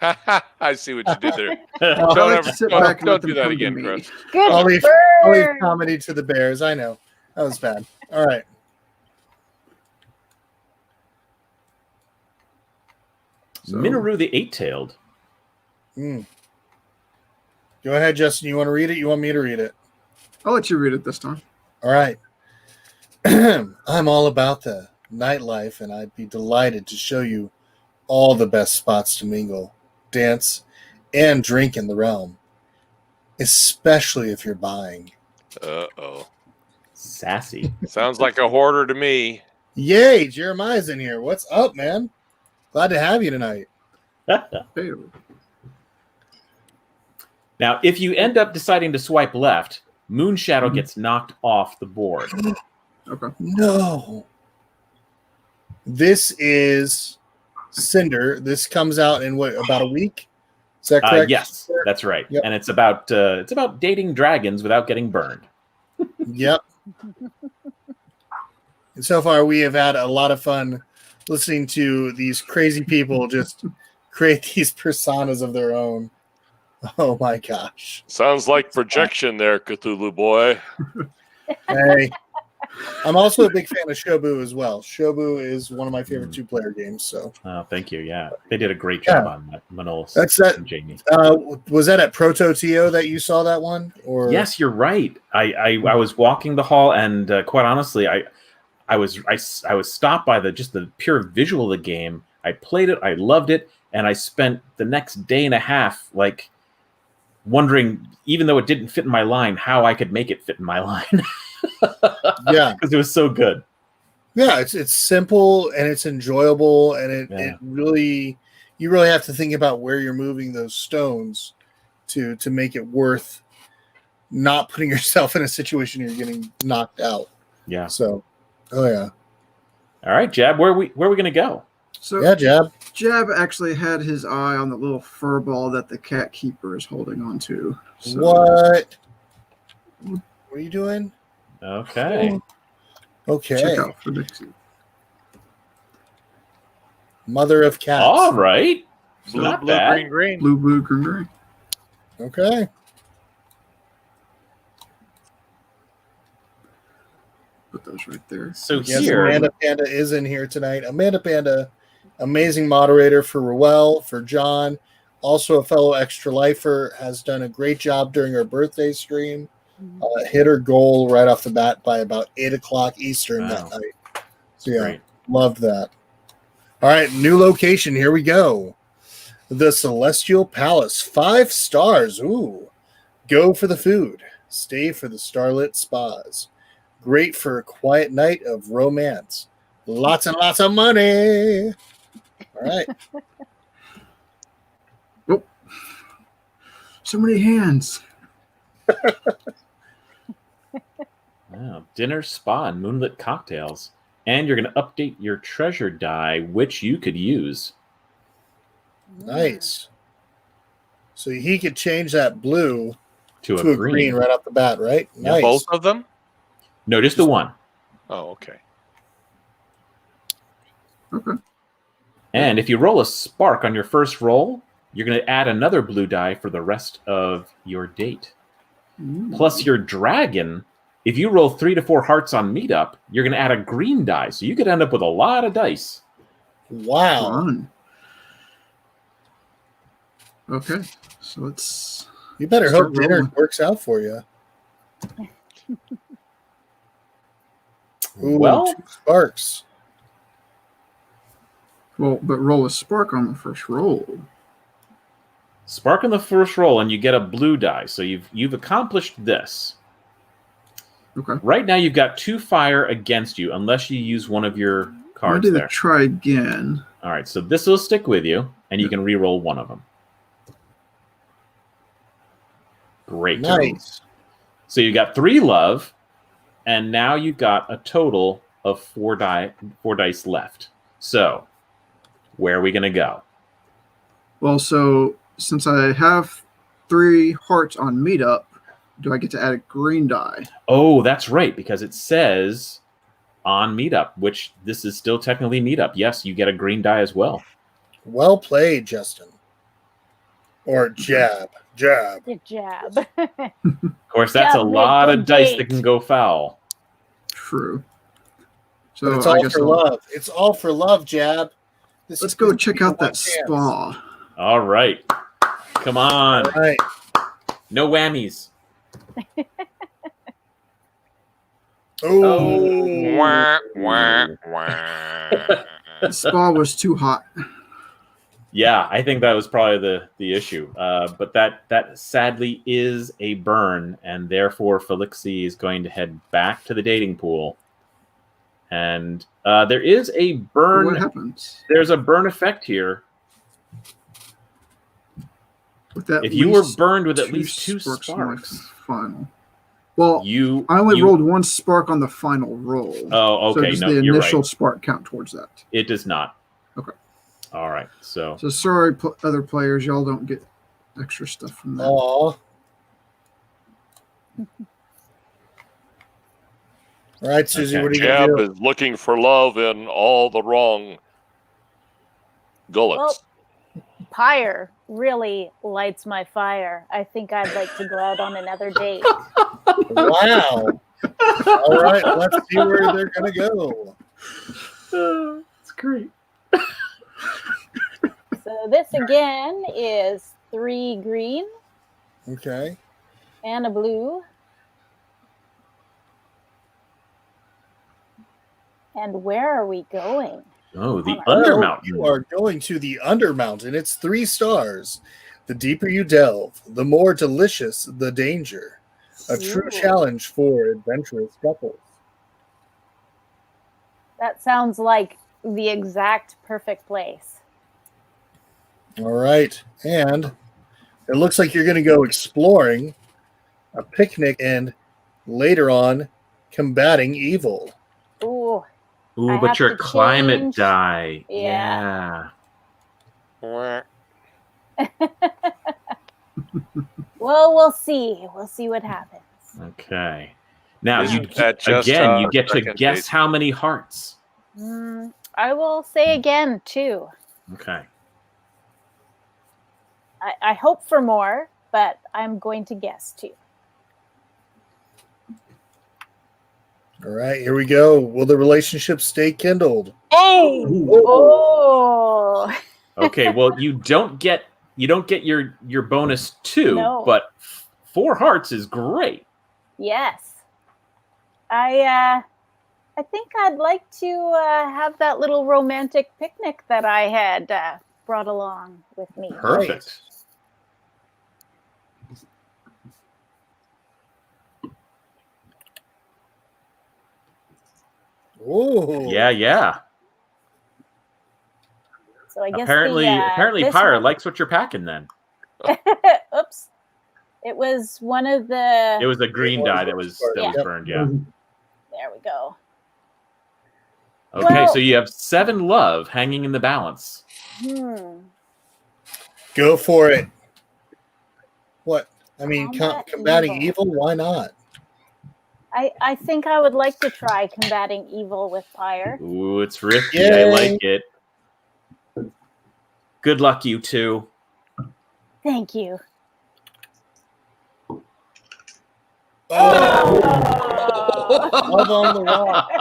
I see what you did there. I like to sit back and don't let them do that come to again, me. Chris. Good I'll leave burn. comedy to the Bears. I know. That was bad. All right. Minoru the Eight-Tailed. Go ahead, Justin. You want to read it? You want me to read it? I'll let you read it this time. All right. I'm all about the nightlife, and I'd be delighted to show you all the best spots to mingle, dance, and drink in the realm, especially if you're buying. Uh-oh. Sassy. Sounds like a hoarder to me. Yay, Jeremiah's in here. What's up, man? Glad to have you tonight. Now, if you end up deciding to swipe left, Moonshadow gets knocked off the board. Okay. No. This is Cindr. This comes out in what, about a week? Is that correct? Yes, that's right. Yep. And it's about dating dragons without getting burned. Yep. And so far, we have had a lot of fun listening to these crazy people just create these personas of their own. Oh my gosh. Sounds like projection there, Cthulhu boy. Hey. I'm also a big fan of Shobu as well. Shobu is one of my favorite 2-player games. So, thank you. Yeah, they did a great job on that. Manolis. That's that. And Jamie. Was that at Proto Tio that you saw that one? Or Yes, you're right. I was walking the hall, and quite honestly, I was stopped by the pure visual of the game. I played it, I loved it, and I spent the next day and a half like wondering, even though it didn't fit in my line, how I could make it fit in my line. Yeah, because it was so good. Yeah, it's simple and it's enjoyable, and it really, you really have to think about where you're moving those stones to make it worth not putting yourself in a situation you're getting knocked out. Yeah. So, oh yeah. All right, Jab, where are we gonna go? So yeah, Jab. Jab actually had his eye on the little fur ball that the cat keeper is holding on to. So. What are you doing? Okay. Okay. Check out for Dixie. Mother of cats. All right. Blue, blue, green, green. Blue, blue, green, green. Okay. Put those right there. So yes, here, Amanda Panda is in here tonight. Amanda Panda, amazing moderator for Ruel, for John, also a fellow extra lifer, has done a great job during her birthday stream. Hit her goal right off the bat by about 8 o'clock Eastern that night. So yeah, great. Loved that. All right, new location. Here we go. The Celestial Palace, 5 stars. Ooh, go for the food. Stay for the starlit spas. Great for a quiet night of romance. Lots and lots of money. All right. Oh, so many hands. Wow. Dinner, spa, and moonlit cocktails. And you're going to update your treasure die, which you could use. Nice. So he could change that blue to a green right off the bat, right? Yeah, Nice. Both of them? No, just the one. Oh, okay. Okay. And if you roll a spark on your first roll, you're going to add another blue die for the rest of your date. Plus your dragon, if you roll 3 to 4 hearts on meetup, you're going to add a green die. So you could end up with a lot of dice. Wow. Fun. Okay. So let's... You better hope dinner works out for you. Ooh, Well, 2 sparks. Well, but roll a spark on the first roll. Spark on the first roll, and you get a blue die. So you've accomplished this. Okay. Right now, you've got 2 fire against you, unless you use one of your cards there. Try again. All right, so this will stick with you, and you can re-roll one of them. Great. Nice. So you got 3 love, and now you've got a total of 4 dice left. So, where are we going to go? Well, so since I have 3 hearts on meetup, do I get to add a green die? Oh, that's right, because it says on meetup, which this is still technically meetup. Yes, you get a green die as well. Well played, Justin. Or Jab. Jab. Good job. Of course, that's a lot of dice that can go foul. True. So but it's all for love. It's all for love, Jab. Let's go check out that spa. All right. Come on. All right. No whammies. Oh. Wah, wah, wah. The spa was too hot. Yeah, I think that was probably the issue. But that sadly is a burn, and therefore Felixie is going to head back to the dating pool. And there is a burn. What happens? There's a burn effect here. With that, if you were burned with at least 2 sparks. Final. Well, I only rolled 1 spark on the final roll. Oh, okay. So does the initial spark count towards that? It does not. Okay. All right. So sorry, other players, y'all don't get extra stuff from that. Aw. All right, Susie, what are you going to do? Jab is looking for love in all the wrong gullets. Well, Pyre really lights my fire. I think I'd like to go out on another date. Wow. All right, let's see where they're going to go. That's great. So this again is 3 green. Okay. And a blue. And where are we going? Oh, the Undermountain. You are going to the Undermountain. It's 3 stars. The deeper you delve, the more delicious the danger. A true challenge for adventurous couples. That sounds like the exact perfect place. All right. And it looks like you're going to go exploring, a picnic, and later on, combating evil. Ooh. Ooh, but your climate die. Yeah. Wah. Well, we'll see. We'll see what happens. Okay. Now, Isn't that just you get to second guess base? how many hearts. I will say again, 2. Okay. I hope for more, but I'm going to guess 2. All right, here we go. Will the relationship stay kindled? Oh! Okay, well, you don't get your bonus 2, No. but 4 hearts is great. Yes. I think I'd like to have that little romantic picnic that I had brought along with me. Perfect. Oh. Yeah. So I guess Apparently this Pyre one- likes what you're packing then. Oops. It was one of the... It was a green die that was burned, yeah. There we go. Okay, Well- so you have 7 love hanging in the balance. Go for it. What? I mean, Combat combating evil? Why not? I think I would like to try combating evil with Pyre. Ooh, it's risky. Yay. I like it. Good luck, you two. Thank you. Love on the rock.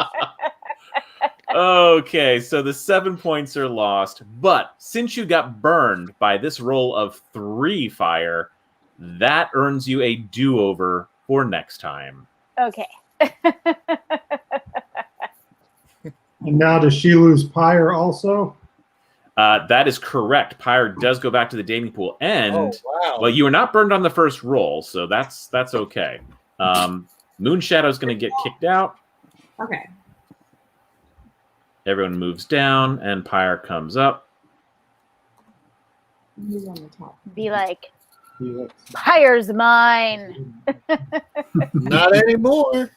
Okay, so the 7 points are lost, but since you got burned by this roll of 3 fire, that earns you a do-over for next time. Okay. And now does she lose Pyre also? That is correct. Pyre does go back to the dating pool, and wow. well, you were not burned on the first roll, so that's okay. Moonshadow's going to get kicked out. Okay. Everyone moves down, and Pyre comes up. Who's on the top? Be like, Pyre's mine. Not anymore.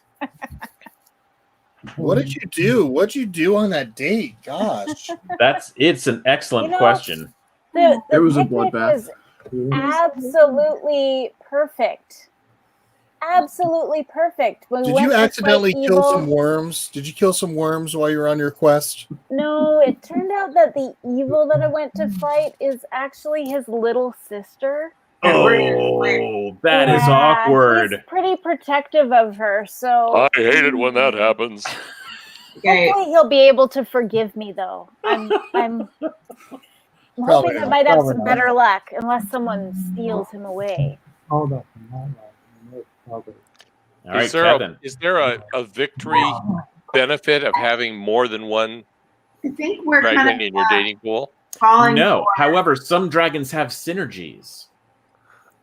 What did you do? What'd you do on that date? Gosh. It's an excellent You know, question. The It was a picnic bloodbath. was absolutely perfect. Absolutely perfect. When we Did went you to fight accidentally kill evil- some worms? Did you kill some worms while you were on your quest? No, it turned out that the evil that I went to fight is actually his little sister. Oh, that is Yeah, awkward. He's pretty protective of her, so I hate it when that happens. Okay. hopefully he'll be able to forgive me. Though I'm hoping Probably I not, might have probably some not. better luck, unless someone steals him away. All that from that life. Probably. All right, Is there Kevin. a victory benefit of having more than one I think we're dragon kind in of your dating pool? falling No, for- however, some dragons have synergies.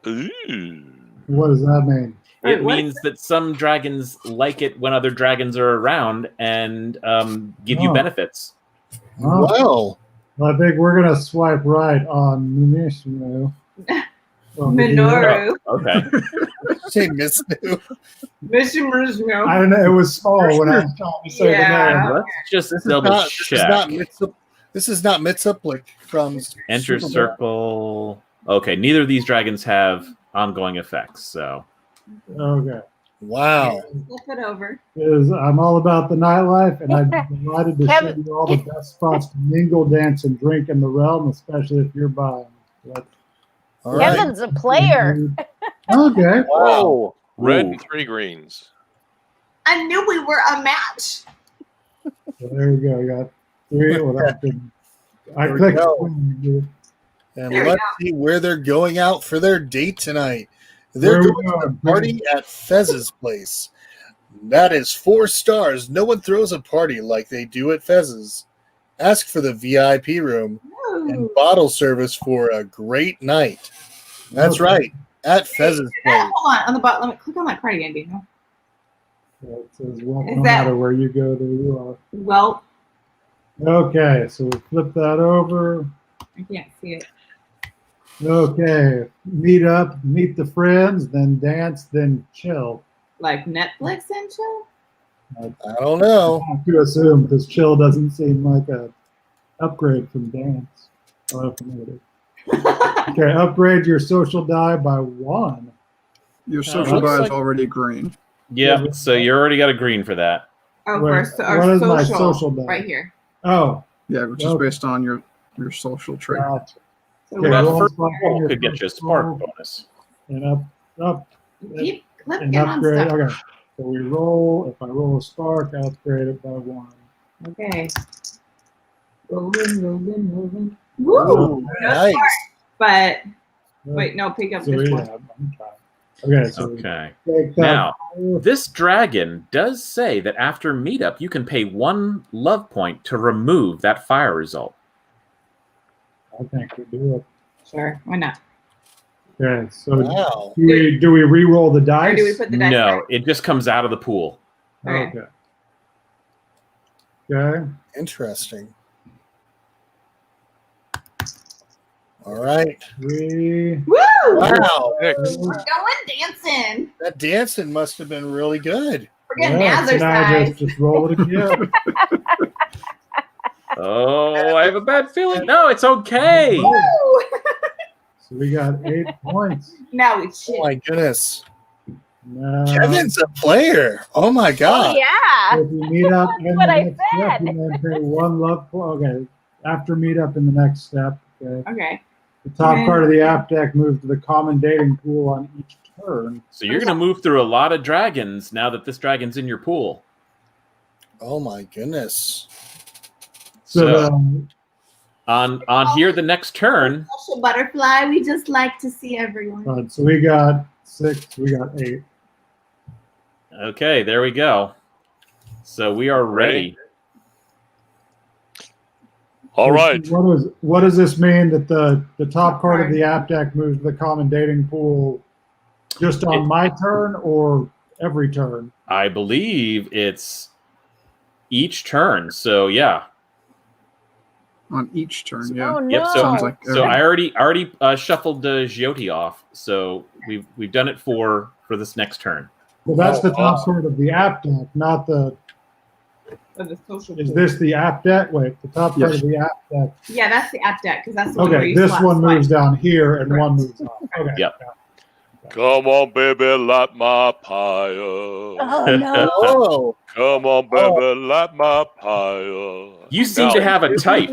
Ooh. What does that mean? Wait, It what? means that some dragons like it when other dragons are around and give you Oh. benefits. Oh. Well, I think we're gonna swipe right on Munishmu. Minoru. Okay. say Miss New. Mishimurishmu. I don't know. It was small when I was trying to say Yeah. the name. Let's just This double is check. not this is not Mitsuplik from Enter Superboy. circle. Okay, neither of these dragons have ongoing effects, so Okay. Wow. Flip it over. I'm all about the nightlife, and I'm delighted to show Kevin- you all the best spots to mingle, dance, and drink in the realm, especially if you're buying. All right. Kevin's a player. Okay. Whoa. Red Ooh. and 3 greens. I knew we were a match. So there we go. I got 3. I There we clicked. go. Queen. And There we let's see where they're going out for their date tonight. They're Where we going to going? a party at Fez's place. That is 4 stars. No one throws a party like they do at Fez's. Ask for the VIP room and bottle service for a great night. That's Okay. right, at Fez's place. Hold on the bottom. Let me click on that card again, Daniel. So it says, well, Is no that- matter where you go, there you are. Well, Okay, so we'll flip that over. I can't see it. Okay, meet up, meet the friends, then dance, then chill. Like Netflix and chill? I don't know. I have to assume because chill doesn't seem like a upgrade from dance. Okay, upgrade your social die by 1. Your social die is like... already green. Yeah, so you already got a green for that. Oh, Wait, first our what is my social, social die? right here. Oh. Yeah, which is based on your social trait. Gotcha. So Okay, that roll first spark on roll your could get you a spark roll, bonus. And up. Keep And clicking on upgrade. stuff. Okay. So we roll. If I roll a spark, I upgrade it by 1. Okay. Rolling. Woo! No Nice. spark, but wait, no, pick up So this yeah, one. I'm trying. Okay, so Okay. take that. Now, this dragon does say that after meetup, you can pay 1 love point to remove that fire result. I think we do it. Sure, why not? Okay, so Wow. do we re-roll the dice? Or do we put the dice No, back? it just comes out of the pool. Okay. Okay. Interesting. All right. Woo! Wow. We're going dancing. That dancing must have been really good. We're getting So now Nazar's just roll it again. Oh, I have a bad feeling. No, it's okay. Woo! So we got 8 points. Now we shit. Oh my goodness. Now, Kevin's a player. Oh my God. Yeah. if you meet up in what the I next step, said. you then pay 1 love point. Okay. After meet up in the next step, okay. Okay. The top Okay. part of the app deck moves to the common dating pool on each turn. So you're going to move through a lot of dragons now that this dragon's in your pool. Oh my goodness. So on here, the next turn. Social butterfly, we just like to see everyone. So we got 6, we got 8. Okay, there we go. So we are ready. All right. What does this mean that the top part of the app deck moves to the common dating pool just on my turn or every turn? I believe it's each turn. So yeah. On each turn, yeah. Oh no. Yep. So, Sounds like so I already shuffled the Jyoti off. So we've done it for this next turn. Well, that's the top part of the app deck, not the. For the social Is pool. this the app deck? Wait, the top part of the app deck. Yeah, that's the app deck because that's the one where Okay, you this slap one swipe. moves down here and one moves up. Okay. Yep. Come on, baby, light my fire. Oh no. Oh. Come on, baby, light my fire. You seem Now, to have a type.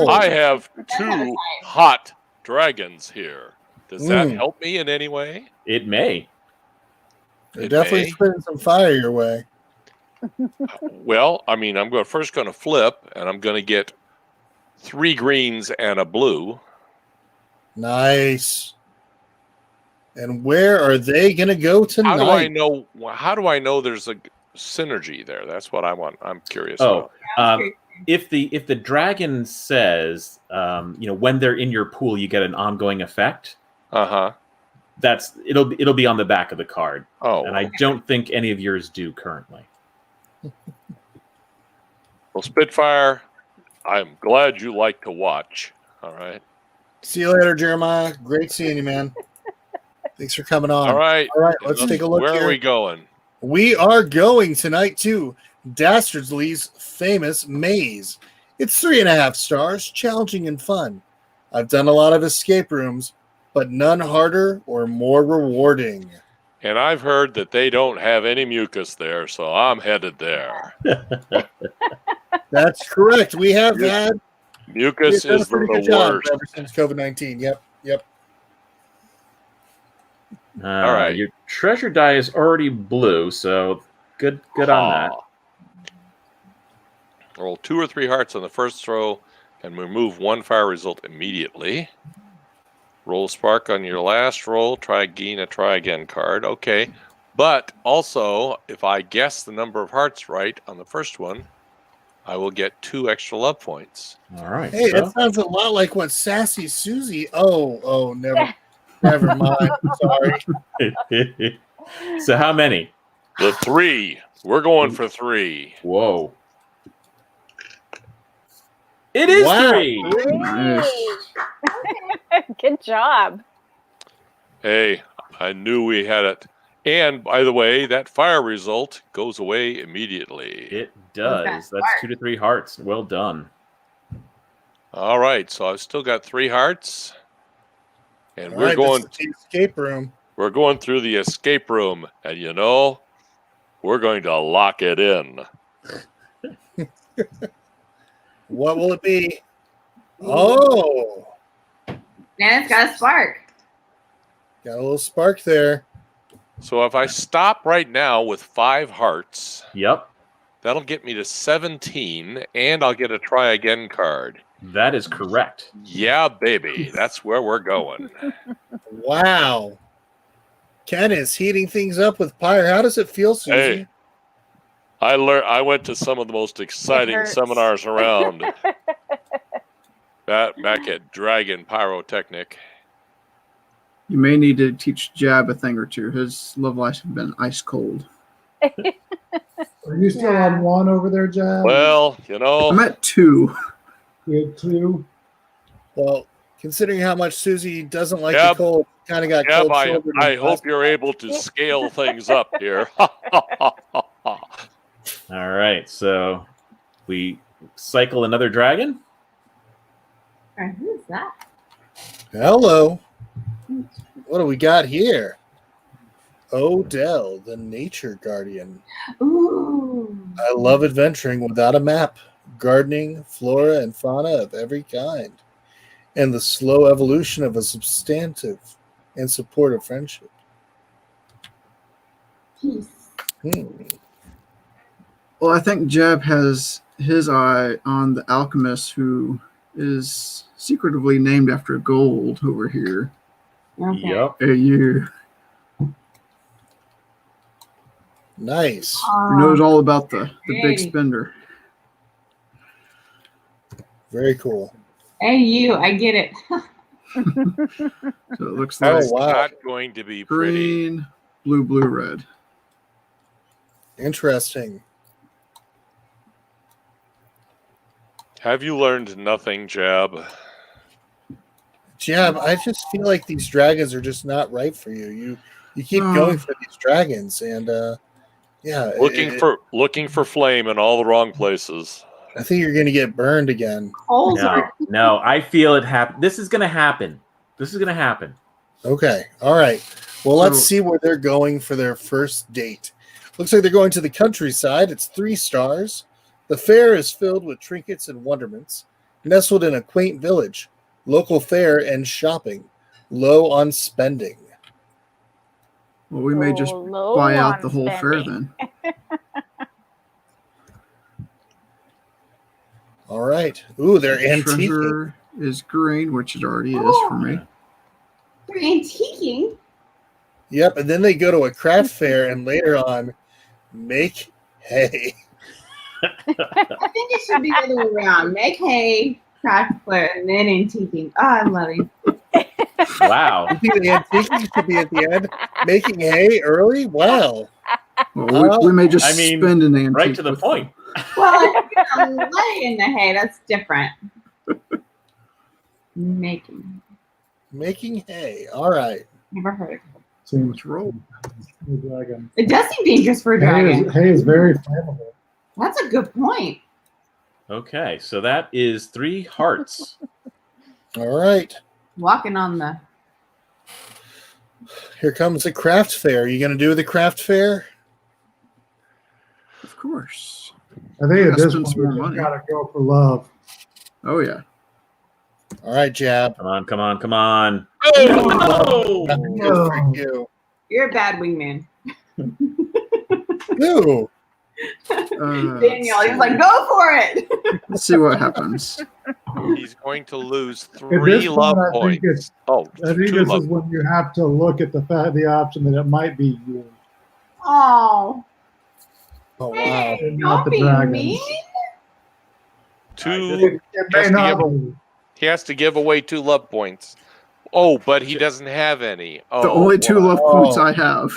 I have 2 hot dragons here. Does that help me in any way? It may. They're definitely spitting some fire your way. Well, I mean, I'm first going to flip, and I'm going to get 3 greens and a blue. Nice. And where are they going to go tonight? How do I know there's a synergy there? That's what I want. I'm curious. Oh, about. if the dragon says, when they're in your pool, you get an ongoing effect. It'll be on the back of the card. Oh, and I don't think any of yours do currently. Well, Spitfire, I'm glad you like to watch. All right. See you later, Jeremiah. Great seeing you, man. Thanks for coming on. All right. Let's take a look Where here. are we going? We are going tonight to Dastardly's famous maze. It's 3.5 stars, challenging and fun. I've done a lot of escape rooms, but none harder or more rewarding. And I've heard that they don't have any mucus there, so I'm headed there. That's correct. We have had mucus we've done a is the pretty good job worst. ever since COVID-19. Yep. All right. Your treasure die is already blue, so good on that. Roll 2 or 3 hearts on the first throw and remove 1 fire result immediately. Roll a spark on your last roll. Try again card. Okay. But also, if I guess the number of hearts right on the first one, I will get 2 extra love points. All right. Hey, that sounds a lot like what Sassy Susie. Oh, never mind. Sorry. So how many? The 3. We're going for 3. Whoa. It is Wow. 3. Nice. Good job. Hey, I knew we had it. And by the way, that fire result goes away immediately. It does. That's 2 to 3 hearts. Well done. All right, so I've still got 3 hearts. And All we're right, going this is the escape room. We're going through the escape room, and you know, we're going to lock it in. What will it be? Oh, And it's got a spark. got a little spark there. So if I stop right now with 5 hearts, Yep. that'll get me to 17, and I'll get a try again card. That is correct. Yeah, baby. That's where we're going. Wow. Ken is heating things up with fire. How does it feel, Susie? Hey, I went to some of the most exciting seminars around. Back at Dragon Pyrotechnic. You may need to teach Jab a thing or two. His love life has been ice cold. Are you still on 1 over there, Jab? Well, you know. I'm at 2. You had 2? Well, considering how much Susie doesn't like the cold, kind of got cold shouldered. I hope you're able to scale things up here. All right, so we cycle another dragon. All right, who's that? Hello. What do we got here? Odell, the nature guardian. Ooh. I love adventuring without a map, gardening, flora, and fauna of every kind, and the slow evolution of a substantive and supportive friendship. Peace. Well, I think Jab has his eye on the alchemist who is secretively named after gold over here. Okay. Yep. Hey, you. Nice. Who knows all about the big Hey. spender. Very cool. Hey, you. I get it. So it looks like That's not going to be pretty. green, blue, blue, red. Interesting. Have you learned nothing, Jab? Jab, I just feel like these dragons are just not right for you. You keep going for these dragons, and yeah, looking for flame in all the wrong places. I think you're going to get burned again. No, I feel it happen. This is going to happen. Okay, all right. Well, let's see where they're going for their first date. Looks like they're going to the countryside. It's 3 stars. The fair is filled with trinkets and wonderments, nestled in a quaint village. Local fare and shopping, low on spending. Well, we may just buy out the whole fair then. All right. Ooh, they're The antique. treasure is green, which it already is for me. They're antiquing. Yep, and then they go to a craft fair and later on make hay. I think it should be the other way around. Make hay, craft fair, and then antiquing. Oh, I'm loving. Wow. You think the antiquing should be at the end? Making hay early? Wow. Well, we may just spend an antique. Right to the point. Well, if you're gonna lay in the hay, that's different. Making hay. All right. Never heard of it. Seems roll. Dragon. It does seem dangerous for a dragon. Hay is very flammable. That's a good point. Okay, so that is 3 hearts. All right. Walking on the. Here comes the craft fair. You going to do the craft fair? Of course. I think at this Spend point, some more we money. gotta go for love. Oh, yeah. All right, Jab. Come on. Oh! Nothing good for you. You're a bad wingman. Ew. Daniel, he's like, go for it. Let's see what happens. He's going to lose At 3 this love point, I points. think it's. Oh, I think 2 this love is when you have to look at the option that it might be you. Oh. Oh, wow. Hey, Not don't the be dragons. mean. 2. It may not be. He has to give away 2 love points. Oh, but he doesn't have any. Oh, The only 2 love points I have.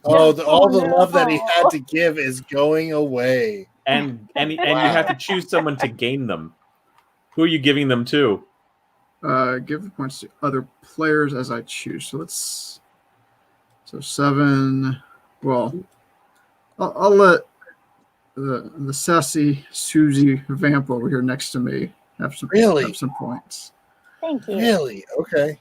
Oh, all the love that he had to give is going away. And you have to choose someone to gain them. Who are you giving them to? Give the points to other players as I choose. So 7. Well, I'll let the sassy Susie Vamp over here next to me have some points. Thank you. Really? Okay.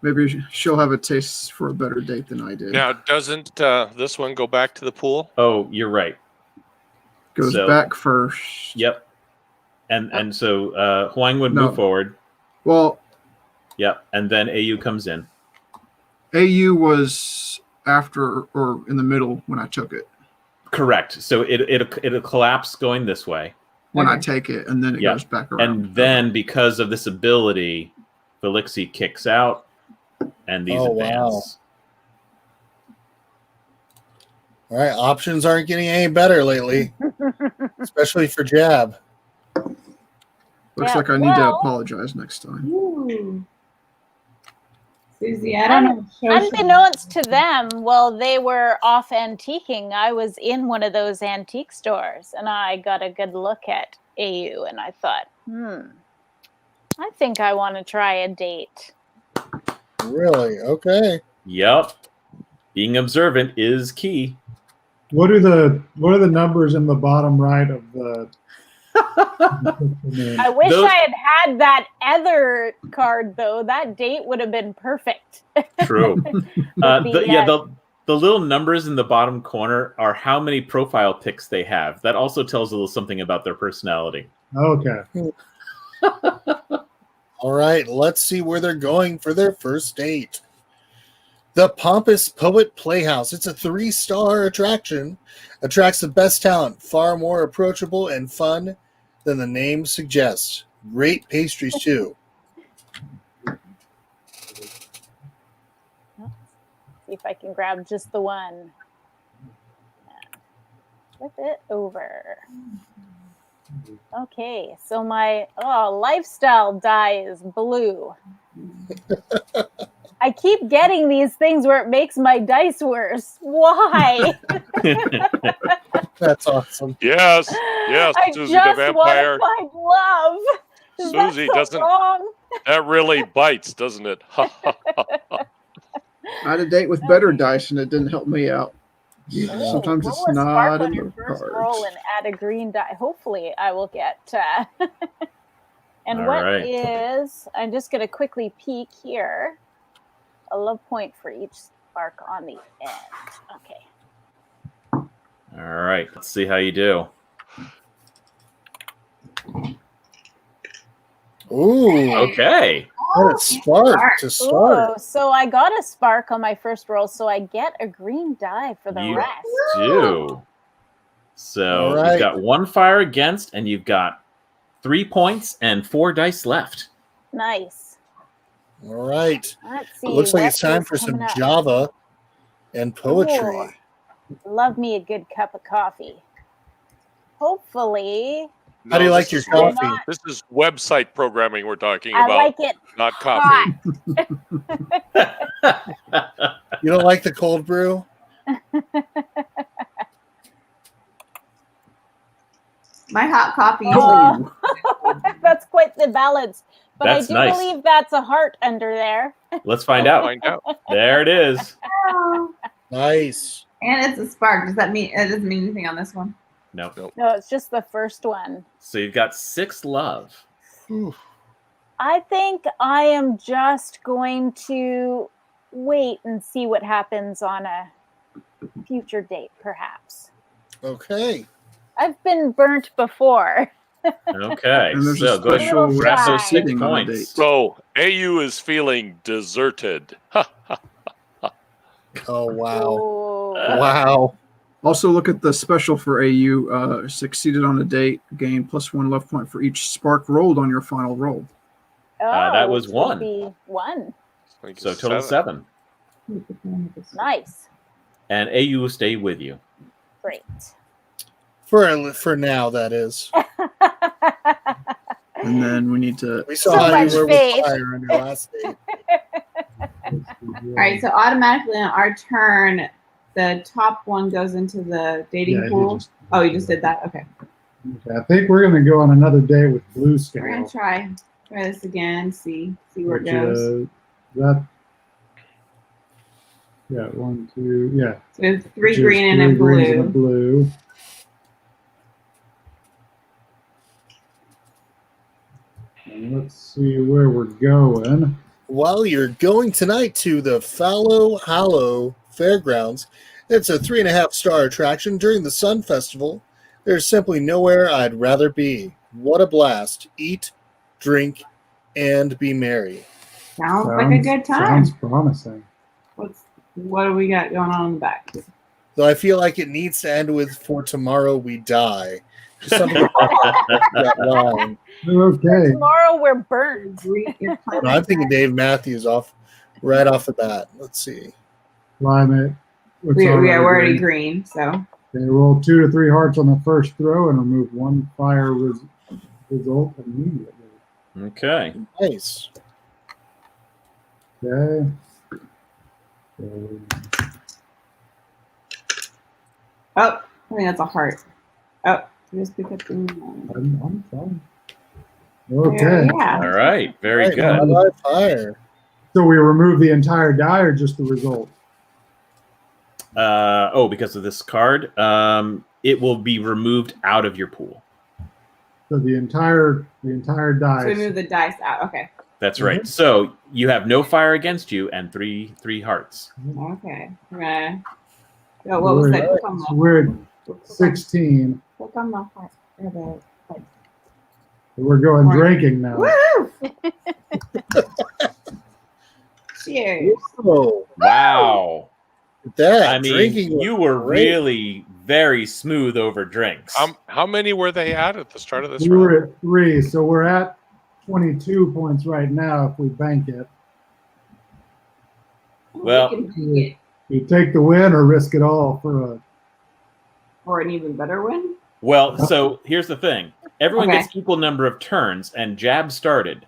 Maybe she'll have a taste for a better date than I did. Now, doesn't this one go back to the pool? Oh, you're right. Goes back first. Yep. And so Huang would move forward. Well. Yep. And then AU comes in. AU was after or in the middle when I took it. Correct. So it'll collapse going this way when I take it, and then it goes back around. And then because of this ability, Felixi kicks out, and these advance. All right, options aren't getting any better lately, especially for Jab. Looks like I need to apologize next time. Ooh. Susie, I don't know. Unbeknownst to them, while they were off antiquing, I was in one of those antique stores, and I got a good look at AU, and I thought, I think I want to try a date. Really? Okay. Yep. Being observant is key. What are the numbers in the bottom right of the? I wish I had that other card though. That date would have been perfect. True. The little numbers in the bottom corner are how many profile pics they have. That also tells a little something about their personality. Okay. All right, let's see where they're going for their first date. The Pompous Poet Playhouse. It's a 3-star attraction. Attracts the best talent. Far more approachable and fun than the name suggests. Great pastries, too. See if I can grab just the one. Flip it over. Okay, so my lifestyle die is blue. I keep getting these things where it makes my dice worse. Why? That's awesome. Yes, I Susie just the Vampire. want to find love. Susie doesn't. Wrong? That really bites, doesn't it? I had a date with better dice, and it didn't help me out. Sometimes it's not in the cards. Roll and add a green die. Hopefully, I will get. And All what right. is? I'm just going to quickly peek here. A love point for each spark on the end. Okay. All right. Let's see how you do. Ooh. Okay. What a spark to start. Ooh, so I got a spark on my first roll, so I get a green die for the You rest. do. So All right. you've got 1 fire against, and you've got 3 points and 4 dice left. Nice. All right. Let's see. Looks like what it's time is for some coming up. Java and poetry. Ooh. Love me a good cup of coffee. Hopefully. How do you like your coffee? This is website programming we're talking I about, like it not coffee. You don't like the cold brew? My hot coffee. Oh. That's quite the balance. But That's I do nice. believe that's a heart under there. Let's find out. There it is. Nice. And it's a spark. Does that mean it doesn't mean anything on this one? No. No, it's just the first one. So you've got 6 love. I think I am just going to wait and see what happens on a future date, perhaps. Okay. I've been burnt before. Okay. And there's So a go ahead special and grab those 6 sitting on a date. points. So AU is feeling deserted. Oh, wow. Ooh. Wow. Also, look at the special for AU. Succeeded on a date, gain +1 love point for each spark rolled on your final roll. That was which would 1. be 1. So total 7. Nice. And AU will stay with you. Great. For now, that is. And then we need to. We saw So how much you were faith. with fire on your last date. All right, so automatically on our turn, the top one goes into the dating Yeah, pool. Oh, you just did that? Okay. Okay, I think we're going to go on another day with Bluescale. We're gonna try this again. See where it goes. Yeah, 1, 2, yeah. So we have 3 green and a blue. blue. And let's see where we're going. Well, you're going tonight to the Fallow Hollow Fairgrounds. It's a 3.5-star attraction during the Sun Festival. There's simply nowhere I'd rather be. What a blast. Eat, drink, and be merry. Sounds like a good time. Sounds promising. What do we got going on in the back? Though I feel like it needs to end with "For tomorrow we die." Just something that line. Okay. Tomorrow we're burned. No, I'm thinking Dave Matthews right off the bat. Let's see. Climate. We're already green, so. Okay, roll 2 to 3 hearts on the first throw and remove 1 fire result immediately. Okay. Nice. Okay. Oh, I think that's a heart. Oh, just pick up the. I'm fine. Okay. Yeah. All right. Very good. A lot of fire. So we remove the entire die or just the result? Because of this card, it will be removed out of your pool. So the entire dice. So we move the dice out. Okay. That's right. So you have no fire against you and three hearts. Okay. We're gonna. Oh, what was that? So we're at 16. Click on the heart. We're going drinking now. Woo! Cheers. Whoa. Wow. That I mean, drinking you were great. really very smooth over drinks. How many were they at the start of this We round? were at 3, so we're at 22 points right now if we bank it. Well, you take the win or risk it all for an even better win. Well, so here's the thing. Everyone Okay. gets equal number of turns, and Jab started.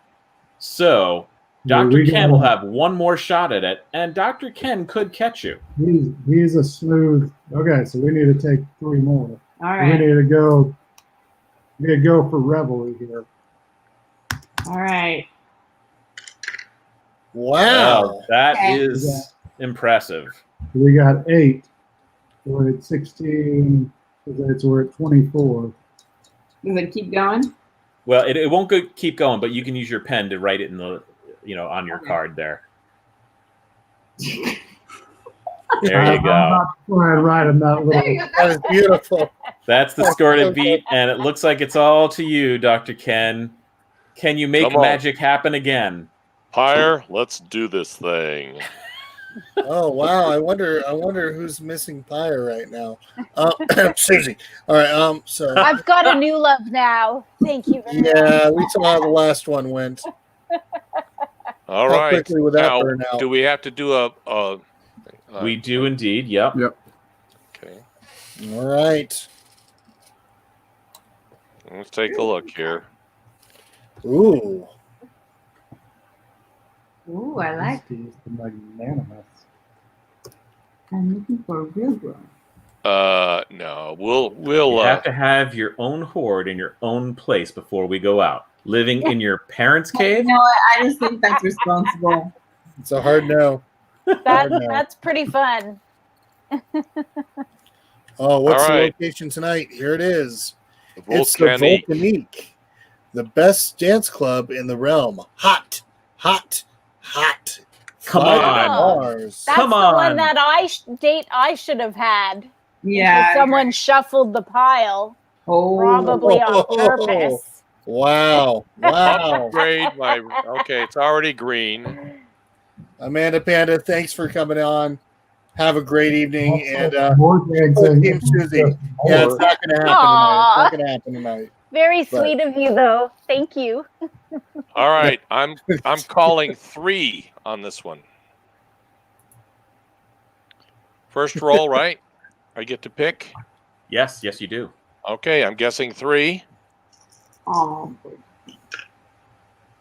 So Dr. Ken will have one more shot at it, and Dr. Ken could catch you. He's a smooth. Okay, so we need to take 3 more. All right. We need to go. We need to go for revelry here. All right. Wow. That Okay. is impressive. We got 8. We're at 16. We're at 24. Does it keep going? Well, it won't keep going, but you can use your pen to write it in the on your card there. There you go. Right in that little. That is beautiful. That's the score to beat, and it looks like it's all to you, Dr. Ken. Can you make Come on. magic happen again? Pyre, let's do this thing. Oh wow! I wonder who's missing Pyre right now. Susie. All right. So I've got a new love now. Thank you very much. yeah, we saw how the last one went. All How right. quickly would that Now, burn out? do we have to do a We do indeed. Yep. Okay. All right. Let's take a look here. Ooh. Ooh, I like. The magnanimous. I'm looking for a real girl. No, we'll You have to have your own hoard in your own place before we go out. Living in your parents' cave? You know what? I just think that's responsible. It's a hard no. That's pretty fun. Oh, what's All right. the location tonight? Here it is. The It's the Volcanique. Volcanique, the best dance club in the realm. Hot, hot, hot. Come 5 on. bars. That's Come the on. one that I should have had. Yeah. Until someone shuffled the pile, Oh. probably on purpose. Wow. Wow. Upgrade my. Okay, it's already green. Amanda Panda, thanks for coming on. Have a great evening. And More dancing. Team Susie. Yeah, it's not going to happen tonight. It's not going to happen tonight. Very sweet of you, though. Thank you. All right, I'm calling 3 on this one. First roll, right? I get to pick. Yes, you do. Okay, I'm guessing 3. Oh.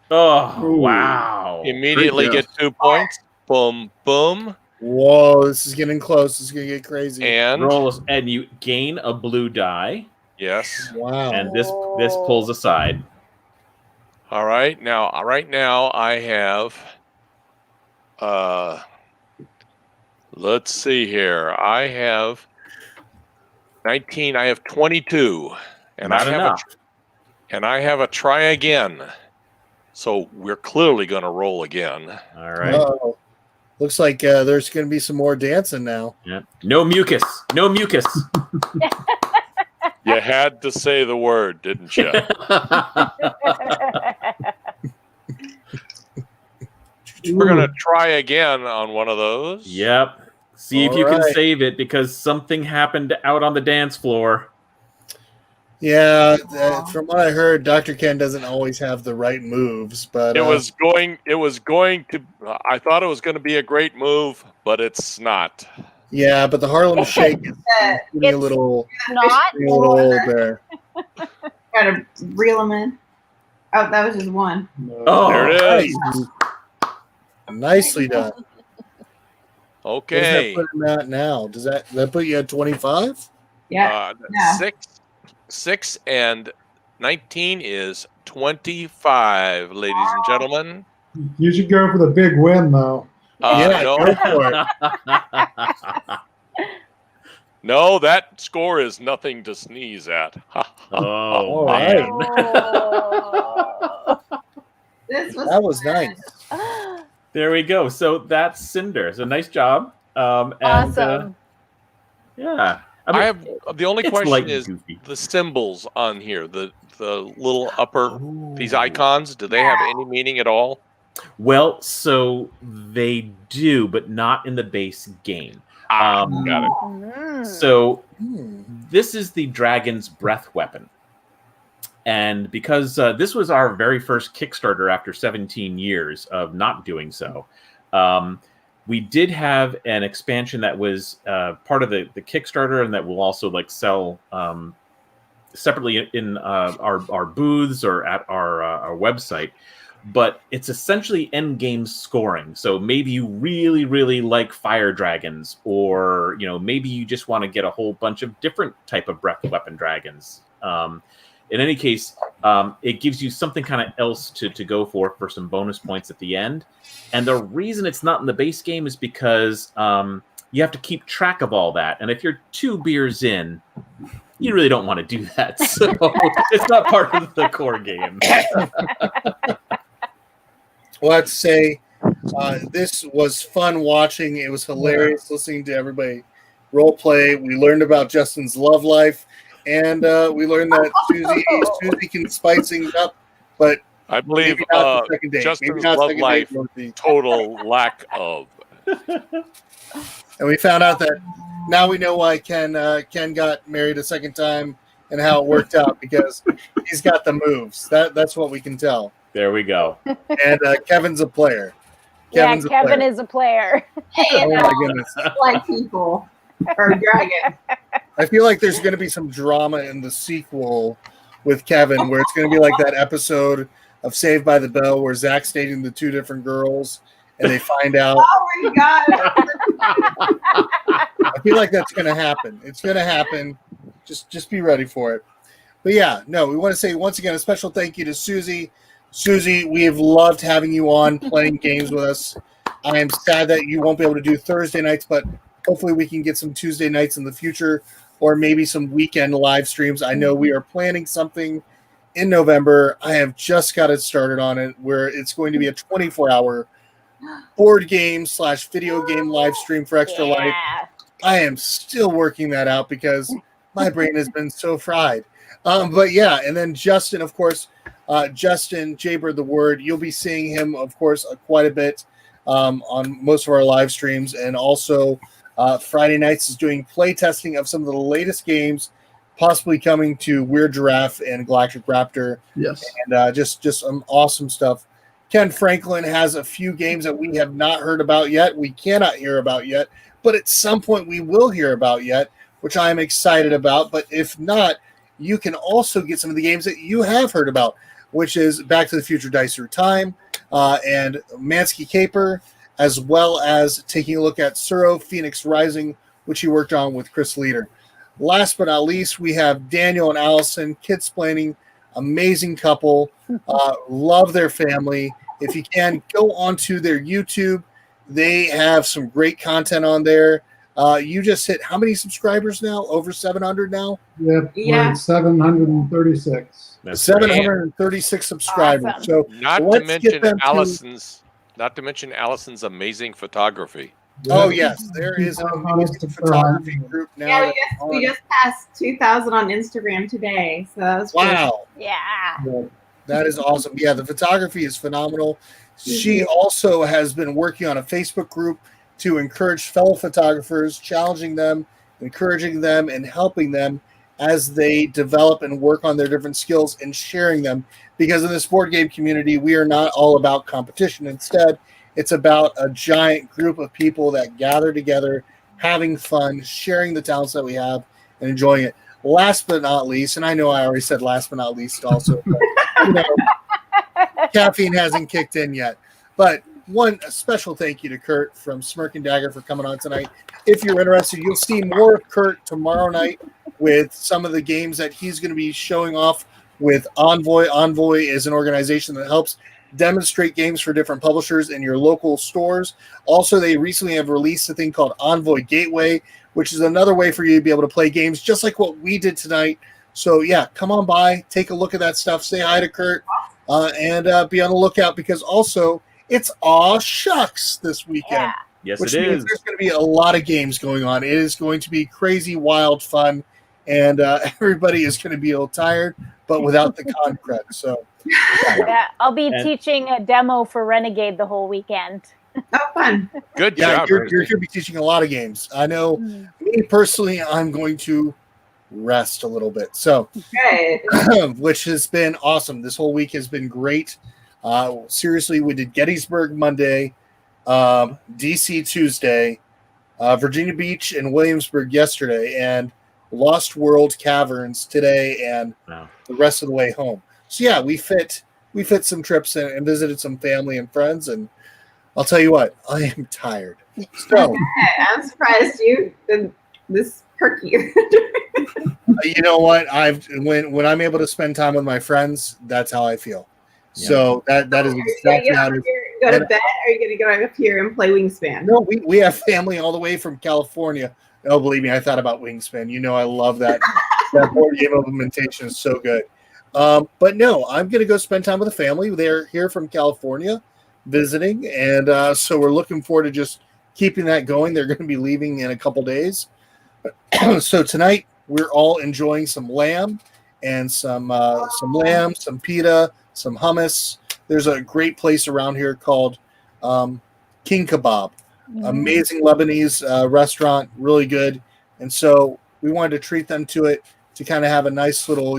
Oh, wow. Immediately Great get 2 points. Boom, boom. Whoa, this is getting close. This is going to get crazy. And Roll, and you gain a blue die. Yes. Wow. And this pulls aside. All right. Now, right now, I have. Let's see here. I have 19. I have 22, and Not enough. I have a try again. So we're clearly going to roll again. All right. Uh-oh. Looks like there's going to be some more dancing now. Yeah. No mucus. No mucus. You had to say the word, didn't you? We're going to try again on one of those. Yep. See if you can save it, because something happened out on the dance floor. Yeah, from what I heard, Dr. Ken doesn't always have the right moves, but it was going to. I thought it was going to be a great move, but it's not. Yeah, but the Harlem Shake is getting a little old there. Gotta reel them in. Oh, that was just one. Oh, there it is. Nicely done. Okay. What does that put him at now? Does that put you at 25? Yeah. 6 and 19 is 25, ladies and gentlemen. You should go for the big win, though. Go for it. No, that score is nothing to sneeze at. Oh, man. That was nice. There we go. So that's Cindr. So nice job. Awesome. Yeah. I have the only question is goofy. the symbols on here, the little upper these icons. Do they have any meaning at all? Well, so they do, but not in the base game. Got it. So this is the dragon's breath weapon. And because this was our very first Kickstarter after 17 years of not doing so, we did have an expansion that was part of the Kickstarter, and that will also sell separately in our booths or at our website. But it's essentially end game scoring. So maybe you really, really like fire dragons, or maybe you just want to get a whole bunch of different type of breath weapon dragons. In any case, it gives you something kind of else to go for some bonus points at the end. And the reason it's not in the base game is because you have to keep track of all that. And if you're 2 beers in, you really don't want to do that. So it's not part of the core game. Well, I'd say this was fun watching. It was hilarious listening to everybody role play. We learned about Justin's love life, and we learned that Susie can spice things up, but I believe Justin's love life, total lack of. And we found out that now we know why Ken got married a second time and how it worked out, because he's got the moves. That's what we can tell. There we go. And Kevin's a player. Kevin is a player. Oh my goodness. Like people or dragon. I feel like there's going to be some drama in the sequel with Kevin, where it's going to be like that episode of Saved by the Bell where Zach's dating the 2 different girls, and they find out. Oh my god! I feel like that's going to happen. It's going to happen. Just be ready for it. But yeah, no, we want to say once again a special thank you to Susie. Susie, we have loved having you on playing games with us. I am sad that you won't be able to do Thursday nights, but hopefully we can get some Tuesday nights in the future, or maybe some weekend live streams. I know we are planning something in November. I have just got it started on it, where it's going to be a 24-hour board game / video game live stream for Extra Life. I am still working that out because my brain has been so fried. But yeah, and then Justin, of course, Justin Jaybird the Word, you'll be seeing him, of course, quite a bit on most of our live streams, and also Friday nights is doing play testing of some of the latest games, possibly coming to Weird Giraffe and Galactic Raptor. Yes, and just some awesome stuff. Ken Franklin has a few games that we have not heard about yet, we cannot hear about yet, but at some point we will hear about yet, which I am excited about. But if not, you can also get some of the games that you have heard about, which is Back to the Future Dice Through Time and Mansky Caper, as well as taking a look at Suro Phoenix Rising, which he worked on with Chris Leader. last but not least, we have Daniel and Allison, Kidsplaining, amazing couple. Love their family. If you can, go onto their YouTube. They have some great content on there. You just hit how many subscribers now? Over 700 now? Yep, we're at 736. That's 736 subscribers. Awesome. So Not to let's get mention them Allison's amazing photography. Oh yes, there is an amazing photography group now. Yeah, we just passed 2,000 on Instagram today, so that was Wow. Cool. Yeah. That is awesome. Yeah, the photography is phenomenal. She also has been working on a Facebook group to encourage fellow photographers, challenging them, encouraging them, and helping them as they develop and work on their different skills and sharing them. Because in this board game community, we are not all about competition. Instead, it's about a giant group of people that gather together, having fun, sharing the talents that we have, and enjoying it. Last but not least, and I know I already said last but not least also, but, caffeine hasn't kicked in yet. But a special thank you to Curt from Smirk Dagger for coming on tonight. If you're interested, you'll see more of Curt tomorrow night with some of the games that he's going to be showing off with Envoy. Envoy is an organization that helps demonstrate games for different publishers in your local stores. Also, they recently have released a thing called Envoy Gateway, which is another way for you to be able to play games just like what we did tonight. So yeah, come on by, take a look at that stuff, say hi to Curt, and be on the lookout because also it's Aw Shucks this weekend. Yeah. Yes, which it means is. there's going to be a lot of games going on. It is going to be crazy, wild fun, and everybody is going to be a little tired, but without the con cred. So Yeah, I'll be teaching a demo for Renegade the whole weekend. Oh, fun. Good yeah, job. you're going to be teaching a lot of games. I know me personally, I'm going to rest a little bit. So, which has been awesome. This whole week has been great. Seriously, we did Gettysburg Monday, DC Tuesday, Virginia Beach and Williamsburg yesterday, and Lost World Caverns today, and the rest of the way home. So yeah, we fit some trips and visited some family and friends, and I'll tell you what, I am tired. So I'm surprised you did this perky. You know what? When I'm able to spend time with my friends, that's how I feel. Yeah. So that is exactly how it is. Go to bed, or are you going to go up here and play Wingspan? No, we have family all the way from California. Oh, believe me, I thought about Wingspan. You know, I love that. That board game implementation is so good. But no, I'm going to go spend time with the family. They're here from California visiting, and so we're looking forward to just keeping that going. They're going to be leaving in a couple days. So tonight we're all enjoying some lamb and some lamb, some pita, some hummus. There's a great place around here called King Kebab. Amazing Lebanese restaurant, really good. And so we wanted to treat them to it to kind of have a nice little,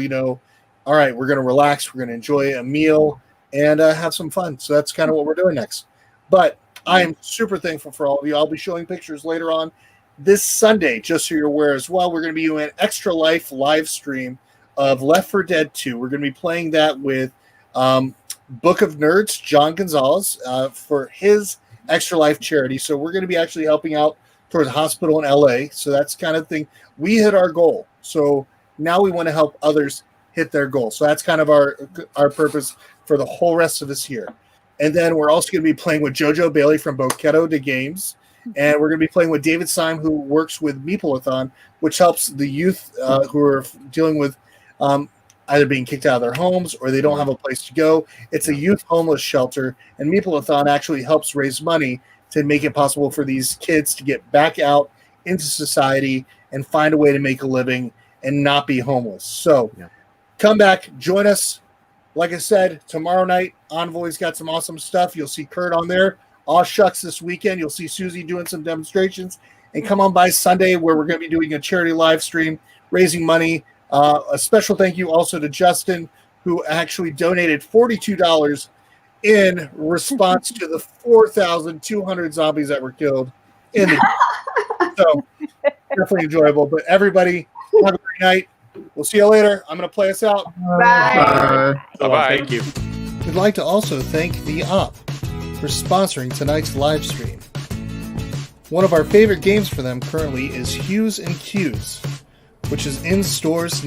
all right, we're going to relax, we're going to enjoy a meal and have some fun. So that's kind of what we're doing next. But I am super thankful for all of you. I'll be showing pictures later on this Sunday, just so you're aware as well. We're going to be doing an Extra Life live stream of Left 4 Dead 2. We're going to be playing that with Book of Nerds, John Gonzalez, for his Extra Life charity. So we're going to be actually helping out towards a hospital in LA. So that's kind of the thing. We hit our goal. So now we want to help others hit their goal. So that's kind of our purpose for the whole rest of this year. And then we're also going to be playing with JoJo Bailey from Boketo to Games. And we're going to be playing with David Syme, who works with Meeple-a-thon, which helps the youth who are dealing with either being kicked out of their homes or they don't have a place to go. It's a youth homeless shelter, and Meeple-a-thon actually helps raise money to make it possible for these kids to get back out into society and find a way to make a living and not be homeless. So come back, join us. Like I said, tomorrow night, Envoy's got some awesome stuff. You'll see Curt on there. Aw Shucks this weekend. You'll see Susie doing some demonstrations. And come on by Sunday, where we're going to be doing a charity live stream, raising money. A special thank you also to Justin, who actually donated $42 in response to the 4,200 zombies that were killed in the So definitely enjoyable. But everybody, have a great night. We'll see you later. I'm going to play us out. Bye. Bye-bye. Thank you. We'd like to also thank The Op for sponsoring tonight's live stream. One of our favorite games for them currently is Hues and Cues. which is in stores now.